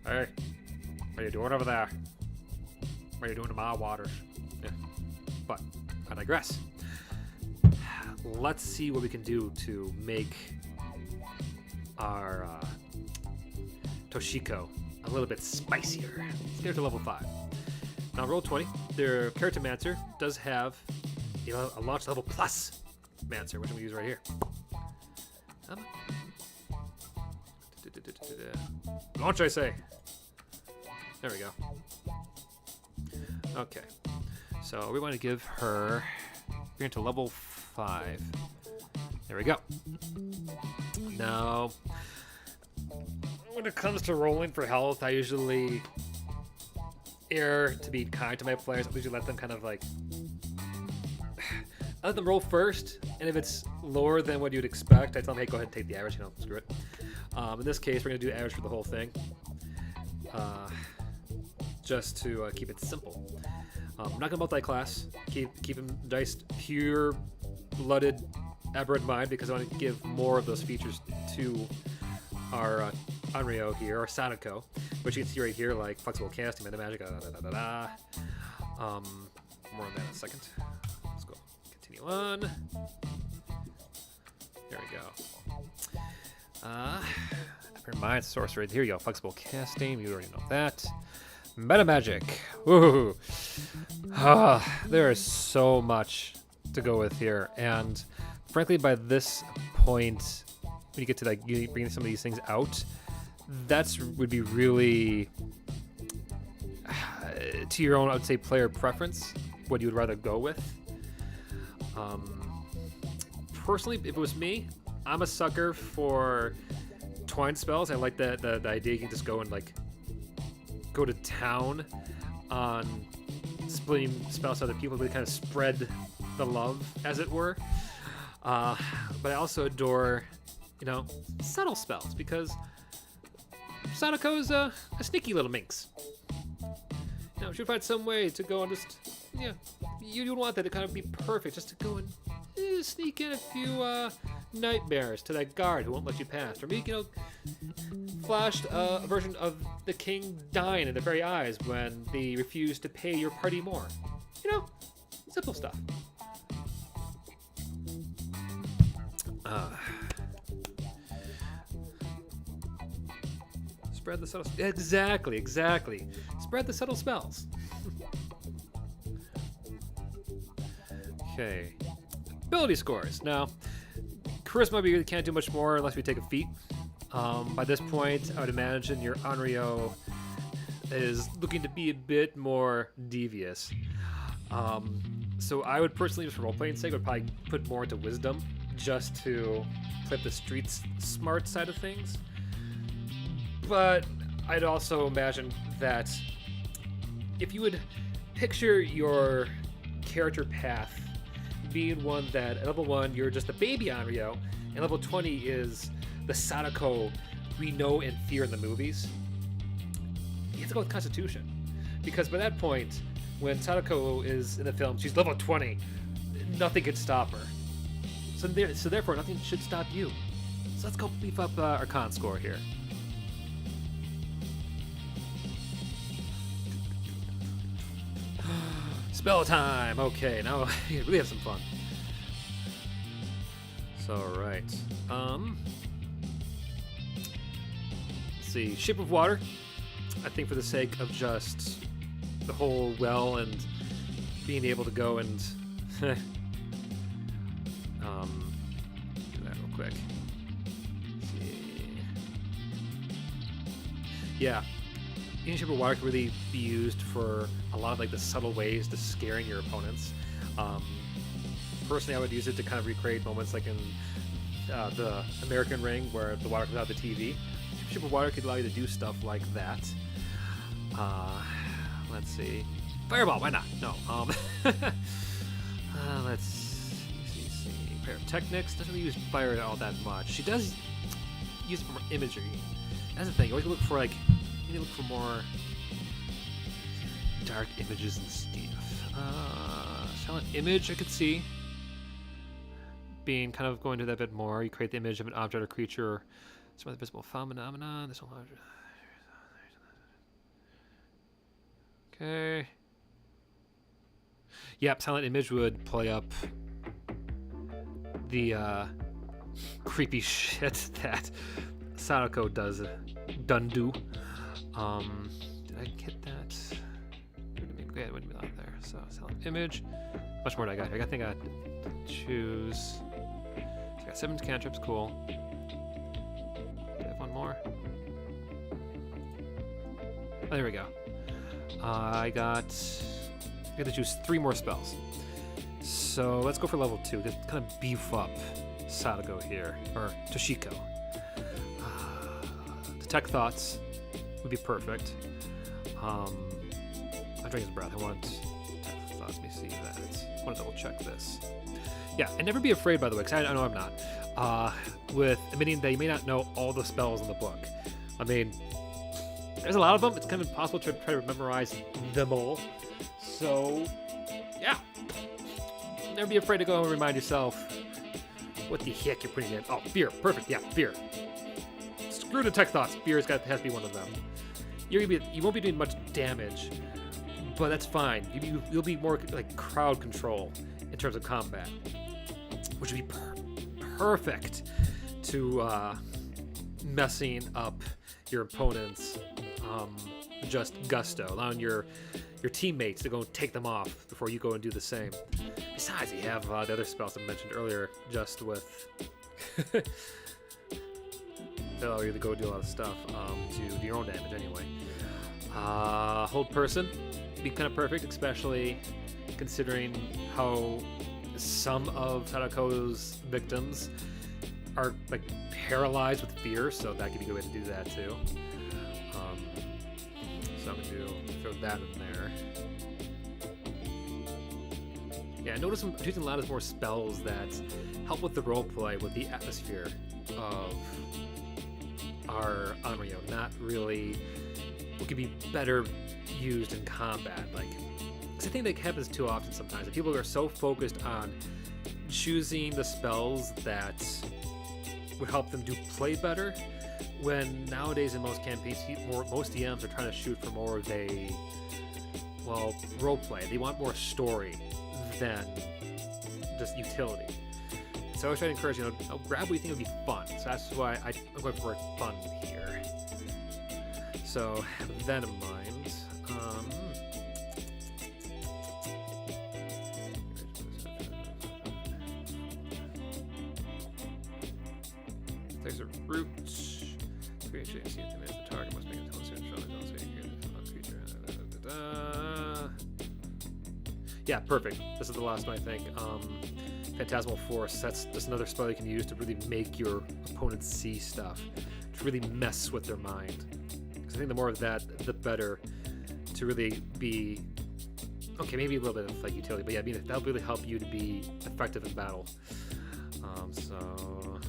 "Hey, what are you doing over there? What are you doing to my waters?" Yeah. But I digress. Let's see what we can do to make our Toshiko a little bit spicier. Let's get her to level 5. Now, roll 20. Their character Mancer does have, you know, a launch level plus Mancer, which I'm gonna use right here. Launch, I say. There we go. Okay. So we want to give her. We're into level 5. There we go. Now, when it comes to rolling for health, I usually err to be kind to my players. I usually let them kind of like, I let them roll first, and if it's lower than what you'd expect, I tell them, "Hey, go ahead and take the average, you know, screw it." In this case, we're gonna do average for the whole thing, just to keep it simple. I'm not gonna multi-class. Keep them diced pure-blooded Aberrant Mind, because I want to give more of those features to our Onryo here, or Sadako, which you can see right here, like flexible casting, meta magic, more on that in a second. Let's go. Continue on. There we go. Aberrant Mind, sorcery. Here you go. Flexible casting. You already know that. Meta magic. Woohoo. There is so much to go with here, and frankly, by this point, when you get to like you bringing some of these things out, would be really to your own, I would say, player preference, what you would rather go with. Personally, if it was me, I'm a sucker for twine spells. I like the idea you can just go and like go to town on splitting spells to other people, really kind of spread the love, as it were. But I also adore, subtle spells, because Sadako is a sneaky little minx. She'll find some way to go and just, you'd want that to kind of be perfect, just to go and sneak in a few nightmares to that guard who won't let you pass. Or maybe, flashed a version of the king dying in their very eyes when they refuse to pay your party more. Simple stuff. Spread the subtle... Exactly. Spread the subtle spells. Okay. Ability scores. Now, charisma, we really can't do much more unless we take a feat. By this point, I would imagine your Onryo is looking to be a bit more devious. So I would personally, just for role-playing sake, would probably put more into wisdom, just to play up the street smart side of things. But I'd also imagine that if you would picture your character path being one that at level 1 you're just a baby Onryo, and level 20 is the Sadako we know and fear in the movies, you have to go with Constitution. Because by that point, when Sadako is in the film, she's level 20, nothing can stop her. So therefore, nothing should stop you. So let's go beef up our con score here. Spell time. Okay, now we really have some fun. So, right. Let's see. Ship of Water. I think for the sake of just the whole well and being able to go and do that real quick. Let's see. Yeah. Using Ship of Water can really be used for a lot of like the subtle ways to scaring your opponents. Personally, I would use it to kind of recreate moments like in the American Ring, where the water comes out of the TV. Ship of Water could allow you to do stuff like that. Let's see. Fireball, why not? No. Let's see. Pyrotechnics doesn't really use fire all that much. She does use it for imagery. That's the thing. You always look for like. You need to look for more dark images and stuff. Silent image, I could see being kind of going to that a bit more. You create the image of an object or creature, some other visible phenomenon. This whole object. Okay. Yep, silent image would play up the creepy shit that Sadako does do. Did I get that? Yeah, it wouldn't be out there. So silent image. Much more did I got here? I think I got to choose. So I got 7 cantrips, cool. Do I have one more? Oh, there we go. I get to choose 3 more spells. So let's go for level 2 to kind of beef up Sadako here, or Toshiko. Detect thoughts would be perfect. I'm drinking his breath. I want detect thoughts. Let me see that. I want to double check this. Yeah, and never be afraid, by the way, because I know I'm not. With admitting that you may not know all the spells in the book. I mean, there's a lot of them. It's kind of impossible to try to memorize them all. So, yeah. Never be afraid to go and remind yourself what the heck you're putting in. Oh, fear. Perfect. Yeah, fear. Screw detect thoughts. Fear has to be one of them. You won't be doing much damage, but that's fine. You'll be more like crowd control in terms of combat, which would be perfect to messing up your opponent's just gusto, allowing your your teammates to go take them off before you go and do the same. Besides, you have the other spells I mentioned earlier, just with they'll allow you to go do a lot of stuff to do your own damage anyway. Hold person, be kind of perfect, especially considering how some of Sadako's victims are like paralyzed with fear, so that could be a good way to do that too. So I'm gonna throw that in there. Yeah, I notice I'm using a lot of more spells that help with the roleplay, with the atmosphere of our Onryo, not really what could be better used in combat. Like, because I think that happens too often sometimes. That people are so focused on choosing the spells that would help them do play better, when nowadays in most campaigns, most DMs are trying to shoot for more of a, well, roleplay. They want more story than just utility. So I always try to encourage, grab what you think would be fun. So that's why I'm going for fun here. So with that in mind, there's a root. The target must make a yeah, perfect. This is the last one, I think. Phantasmal Force. That's just another spell you can use to really make your opponents see stuff, to really mess with their mind. Because I think the more of that, the better. To really be okay, maybe a little bit of like utility, but yeah, that'll really help you to be effective in battle. So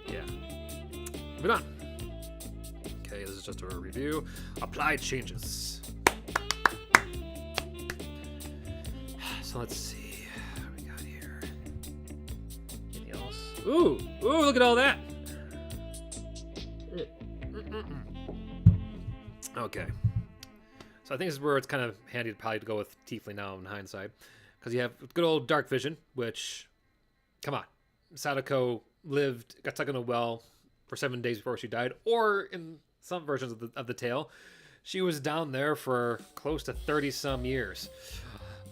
yeah, moving on. Okay, this is just a review. Applied changes. So let's see what we got here. Anything else? Ooh, look at all that. Okay. So I think this is where it's kind of handy to probably go with Tiefling now in hindsight. Because you have good old Dark Vision, which, come on, Sadako got stuck in a well for 7 days before she died, or in some versions of the tale, she was down there for close to 30-some years.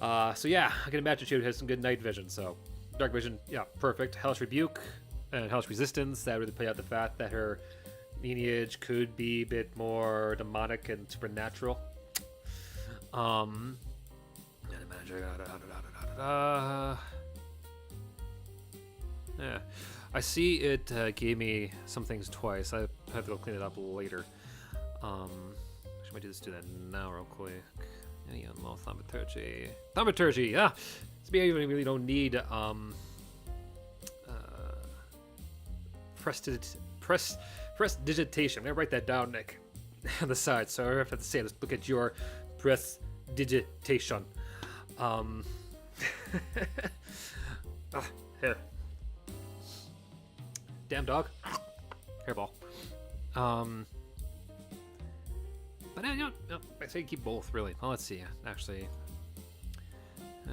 So yeah, I can imagine she would have some good night vision. So Dark Vision, yeah, perfect. Hellish Rebuke and Hellish Resistance, that really play out the fact that her lineage could be a bit more demonic and supernatural. Yeah, I see it gave me some things twice. I have to go clean it up later. Should I do that now real quick? Any more thaumaturgy? Thaumaturgy, yeah. So maybe you really don't need prestidigitation. I'm gonna write that down, Nick, on the side. So I have to say, let's look at your prestidigitation. Here. Damn dog. Hairball. But I say keep both, really. Well, let's see. Actually,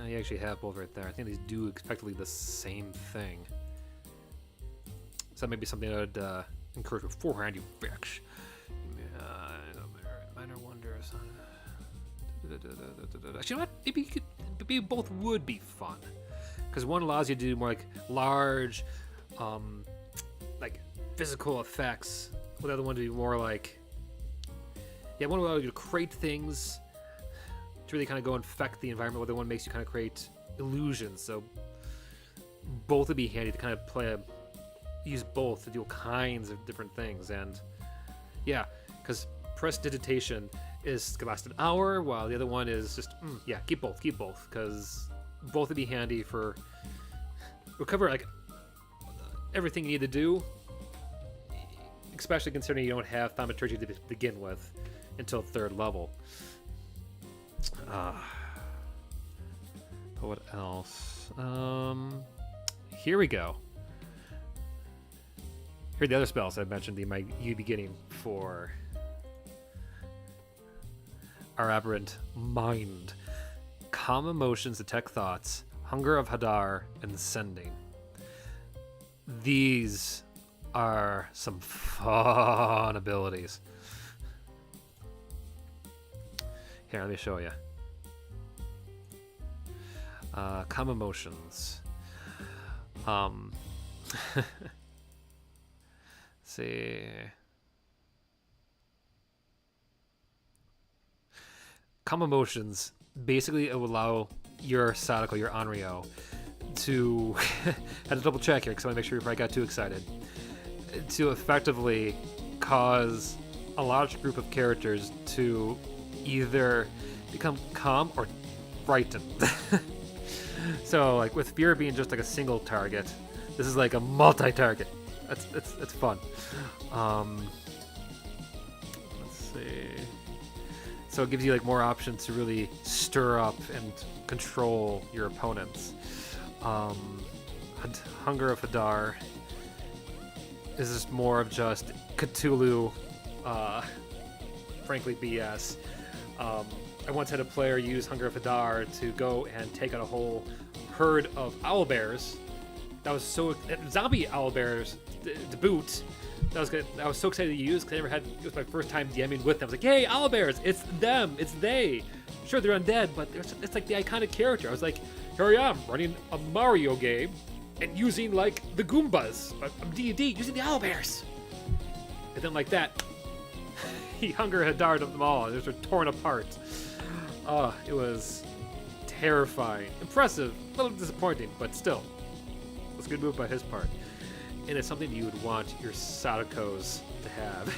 you actually have both right there. I think these do effectively the same thing. So that may be something I would encourage beforehand, you bitch. Minor wonders. Actually, you know what? Maybe both would be fun. Because one allows you to do more like large, like physical effects. With the other one to be more like, yeah, one allows you to create things to really kind of go infect the environment. The other one makes you kind of create illusions. So both would be handy to kind of use both to do all kinds of different things. And yeah, because prestidigitation is gonna last an hour, while the other one is just yeah, keep both, because both would be handy for recover like everything you need to do, especially considering you don't have thaumaturgy to begin with until 3rd level. But what else? Here we go. Here are the other spells I mentioned you might be getting for our aberrant mind. Calm emotions, detect thoughts, hunger of Hadar, and sending. These are some fun abilities. Here, let me show you. Calm emotions. See. Calm emotions basically it will allow your Sadako, your Onryo, to had to double check here because I want to make sure before I got too excited, to effectively cause a large group of characters to either become calm or frightened. So like with fear being just like a single target, this is like a multi-target. It's fun. Let's see. So it gives you like more options to really stir up and control your opponents. Hunger of Hadar is just more of just Cthulhu, frankly BS. I once had a player use Hunger of Hadar to go and take out a whole herd of owlbears. That was so zombie owlbears to boot. That was good. I was so excited to use because it was my first time DMing with them. I was like, "Hey, owlbears! It's them! It's they! Sure, they're undead, but it's like the iconic character." I was like, "Here I am running a Mario game and using like the Goombas. I'm D&D using the owlbears." And then like that, he Hunger Hadar them all, and they're torn apart. It was terrifying, impressive, a little disappointing, but still, it was a good move by his part. And it's something you would want your Sadakos to have.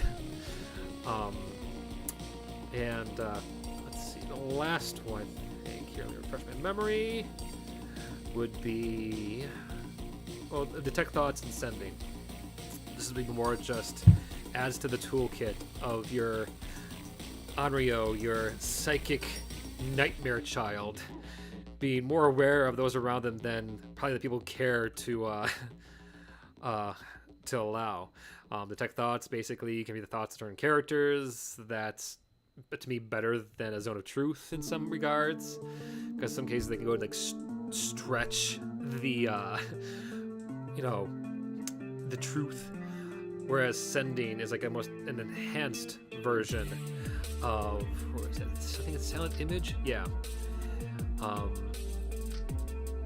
Let's see, the last one, I think, here, let me refresh my memory, would be, well, Detect Thoughts and Sending. This is even more just adds to the toolkit of your Onryo, your psychic nightmare child, being more aware of those around them than probably the people care to allow. Detect Thoughts basically can be the thoughts of certain characters. That's, to me, better than a Zone of Truth in some regards, because in some cases they can go and like stretch the the truth, whereas Sending is like almost an enhanced version of, what is that? I think it's Silent Image. Yeah.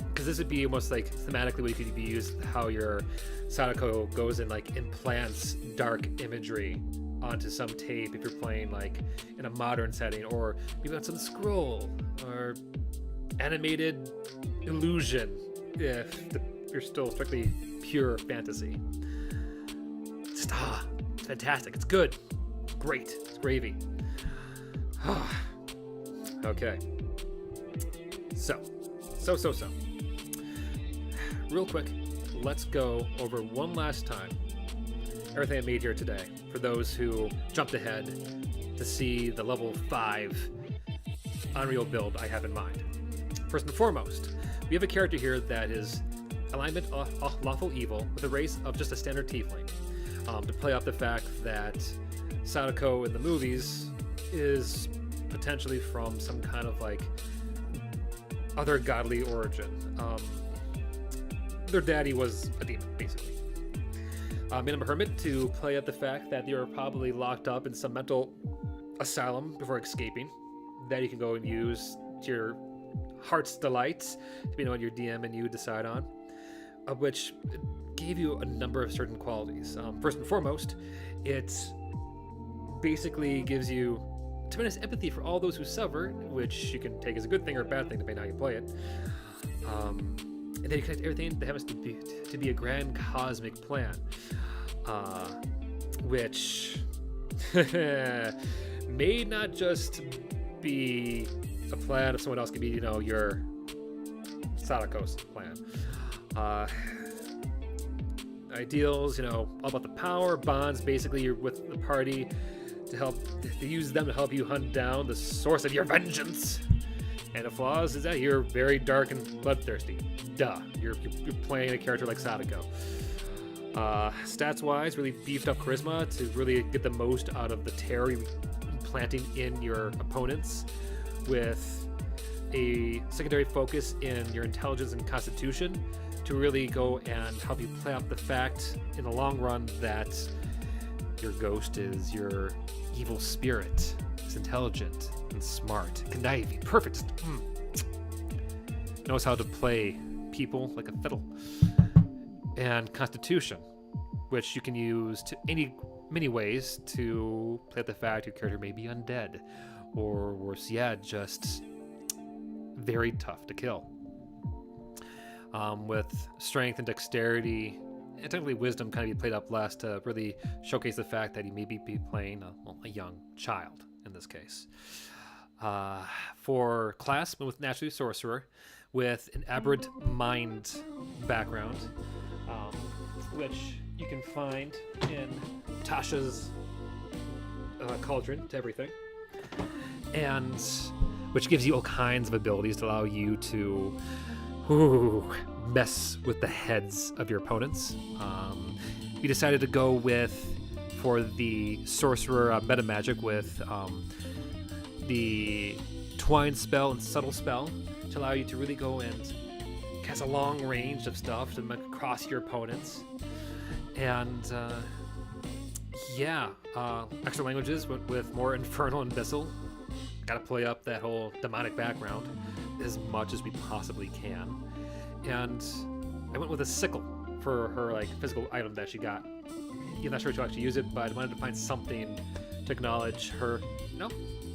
Because this would be almost like thematically what you could be used, how your Sadako goes and like implants dark imagery onto some tape if you're playing like in a modern setting, or maybe on some scroll or animated illusion if you're still strictly pure fantasy. It's fantastic. It's good. Great. It's gravy. Okay. So. Real quick, let's go over one last time everything I made here today for those who jumped ahead to see the level 5 Unreal build I have in mind. First and foremost, we have a character here that is alignment of lawful evil with a race of just a standard tiefling, to play off the fact that Sadako in the movies is potentially from some kind of like other godly origin. Their daddy was a demon, basically. Made him a hermit to play up the fact that they were probably locked up in some mental asylum before escaping, that you can go and use to your heart's delight, depending on your DM and you decide on, of which gave you a number of certain qualities. First and foremost, it basically gives you tremendous empathy for all those who suffer, which you can take as a good thing or a bad thing depending on how you play it. And then you connect everything that happens to be a grand cosmic plan, which may not just be a plan of someone else, could be, your Sadako's plan. Ideals, all about the power. Bonds, basically you're with the party to use them to help you hunt down the source of your vengeance. And the flaws is that you're very dark and bloodthirsty. Duh. You're playing a character like Sadako. Stats wise, really beefed up charisma to really get the most out of the terror you're planting in your opponents, with a secondary focus in your intelligence and constitution to really go and help you play out the fact in the long run that your ghost is your evil spirit. It's intelligent, and smart. Conniving. Perfect. Knows how to play people like a fiddle. And constitution, which you can use to many ways to play up the fact your character may be undead, or worse yet, just very tough to kill. With strength and dexterity, and technically wisdom kind of be played up last to really showcase the fact that you may be playing a young child in this case. For class, but with naturally sorcerer, with an aberrant mind background, which you can find in Tasha's cauldron to everything, and which gives you all kinds of abilities to allow you to mess with the heads of your opponents. We decided to go for the sorcerer meta magic with the twine spell and subtle spell to allow you to really go and cast a long range of stuff to cross your opponents. And extra languages with more infernal and abyssal. Gotta play up that whole demonic background as much as we possibly can. And I went with a sickle for her physical item that she got. I'm not sure to actually use it, but I wanted to find something to acknowledge her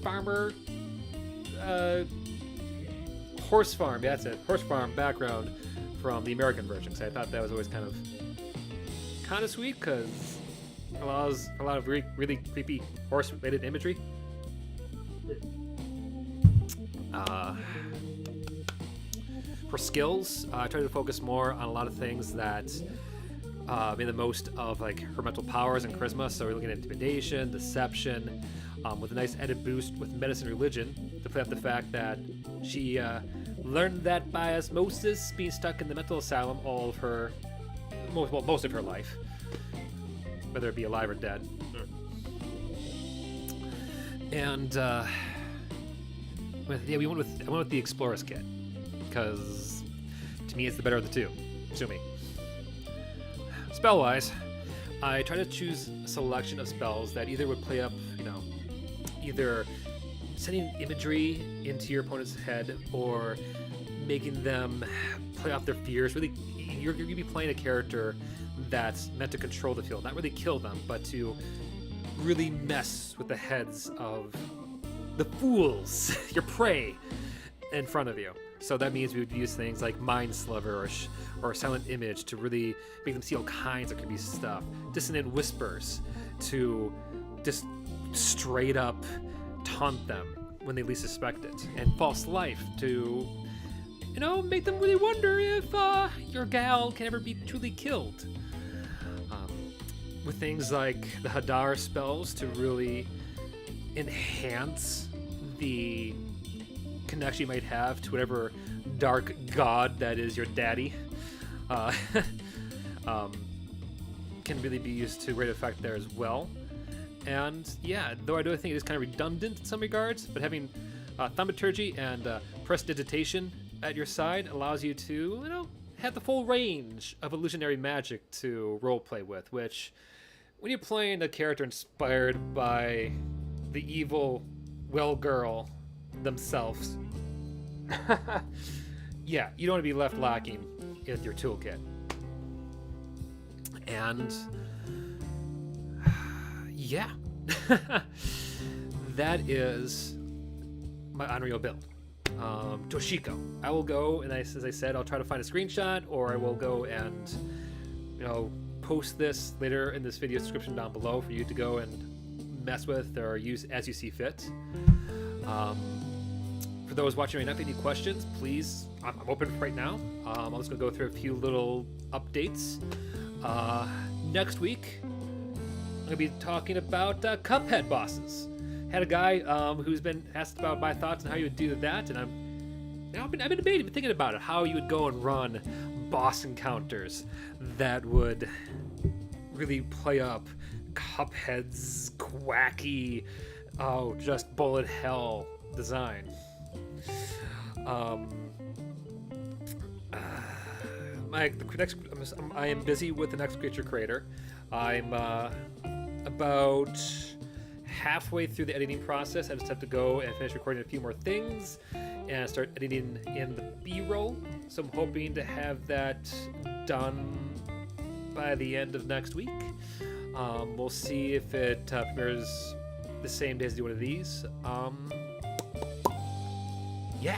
farmer horse farm, that's it, horse farm background from the American version. So I thought that was always kind of sweet, because it allows a lot of really creepy horse-related imagery. For skills, I try to focus more on a lot of things that made the most of her mental powers and charisma. So we're looking at intimidation, deception, with a nice added boost with medicine and religion to play up the fact that she learned that by osmosis, being stuck in the mental asylum most of her life, whether it be alive or dead. And I went with the Explorer's Kit, because to me it's the better of the two. Sue me. Spell-wise, I try to choose a selection of spells that either would play up, either sending imagery into your opponent's head or making them play off their fears. Really, you're going to be playing a character that's meant to control the field, not really kill them, but to really mess with the heads of the fools, your prey, in front of you. So that means we would use things like Mind Sliver or Silent Image to really make them see all kinds of creepy stuff. Dissonant Whispers to just straight up taunt them when they least suspect it. And False Life to, make them really wonder if your gal can ever be truly killed. With things like the Hadar spells to really enhance the connection you might have to whatever dark god that is your daddy. Can really be used to great effect there as well. And though I do think it is kind of redundant in some regards, but having thaumaturgy and prestidigitation at your side allows you to, have the full range of illusionary magic to roleplay with, which, when you're playing a character inspired by the evil well girl themselves, you don't want to be left lacking in your toolkit. And that is my Onryo build. Toshiko. I will go, and as I said, I'll try to find a screenshot, or I will go and post this later in this video description down below for you to go and mess with or use as you see fit. For those watching right now, if you have any questions, please, I'm open right now. I'm just gonna go through a few little updates. Next week, I'm gonna be talking about Cuphead bosses. Had a guy who's been asked about my thoughts on how you would do that, and I've been debating, thinking about it, how you would go and run boss encounters that would really play up Cuphead's quacky, just bullet hell design. I am busy with the next creature creator. I'm about halfway through the editing process. I just have to go and finish recording a few more things and start editing in the B-roll. So I'm hoping to have that done by the end of next week. We'll see if it premieres the same day as do one of these. Yeah,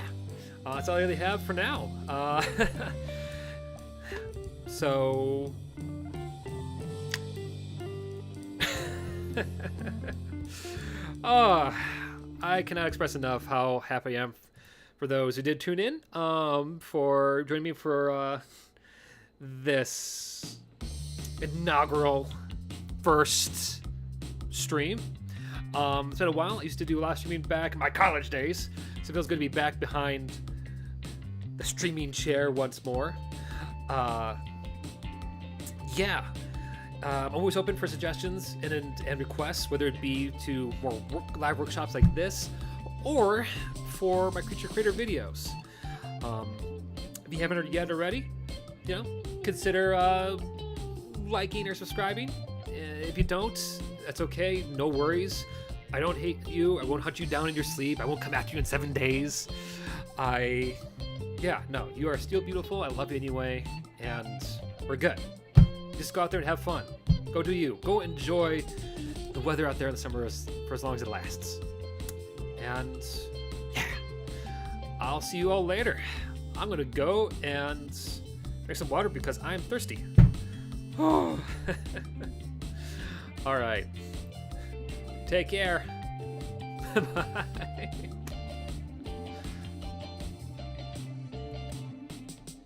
that's all I really have for now. So oh, I cannot express enough how happy I am for those who did tune in, for joining me for this inaugural first stream. It's been a while. I used to do a lot of streaming back in my college days, so it feels good to be back behind the streaming chair once more. Yeah. I'm always open for suggestions and requests, whether it be to more live workshops like this, or for my Creature Creator videos. If you haven't yet already, consider liking or subscribing. If you don't, that's okay. No worries. I don't hate you. I won't hunt you down in your sleep. I won't come after you in 7 days. No, you are still beautiful. I love you anyway, and we're good. Just go out there and have fun. Go do you. Go enjoy the weather out there in the summer for as long as it lasts. And yeah, I'll see you all later. I'm gonna go and drink some water because I'm thirsty. All right. Take care. Bye.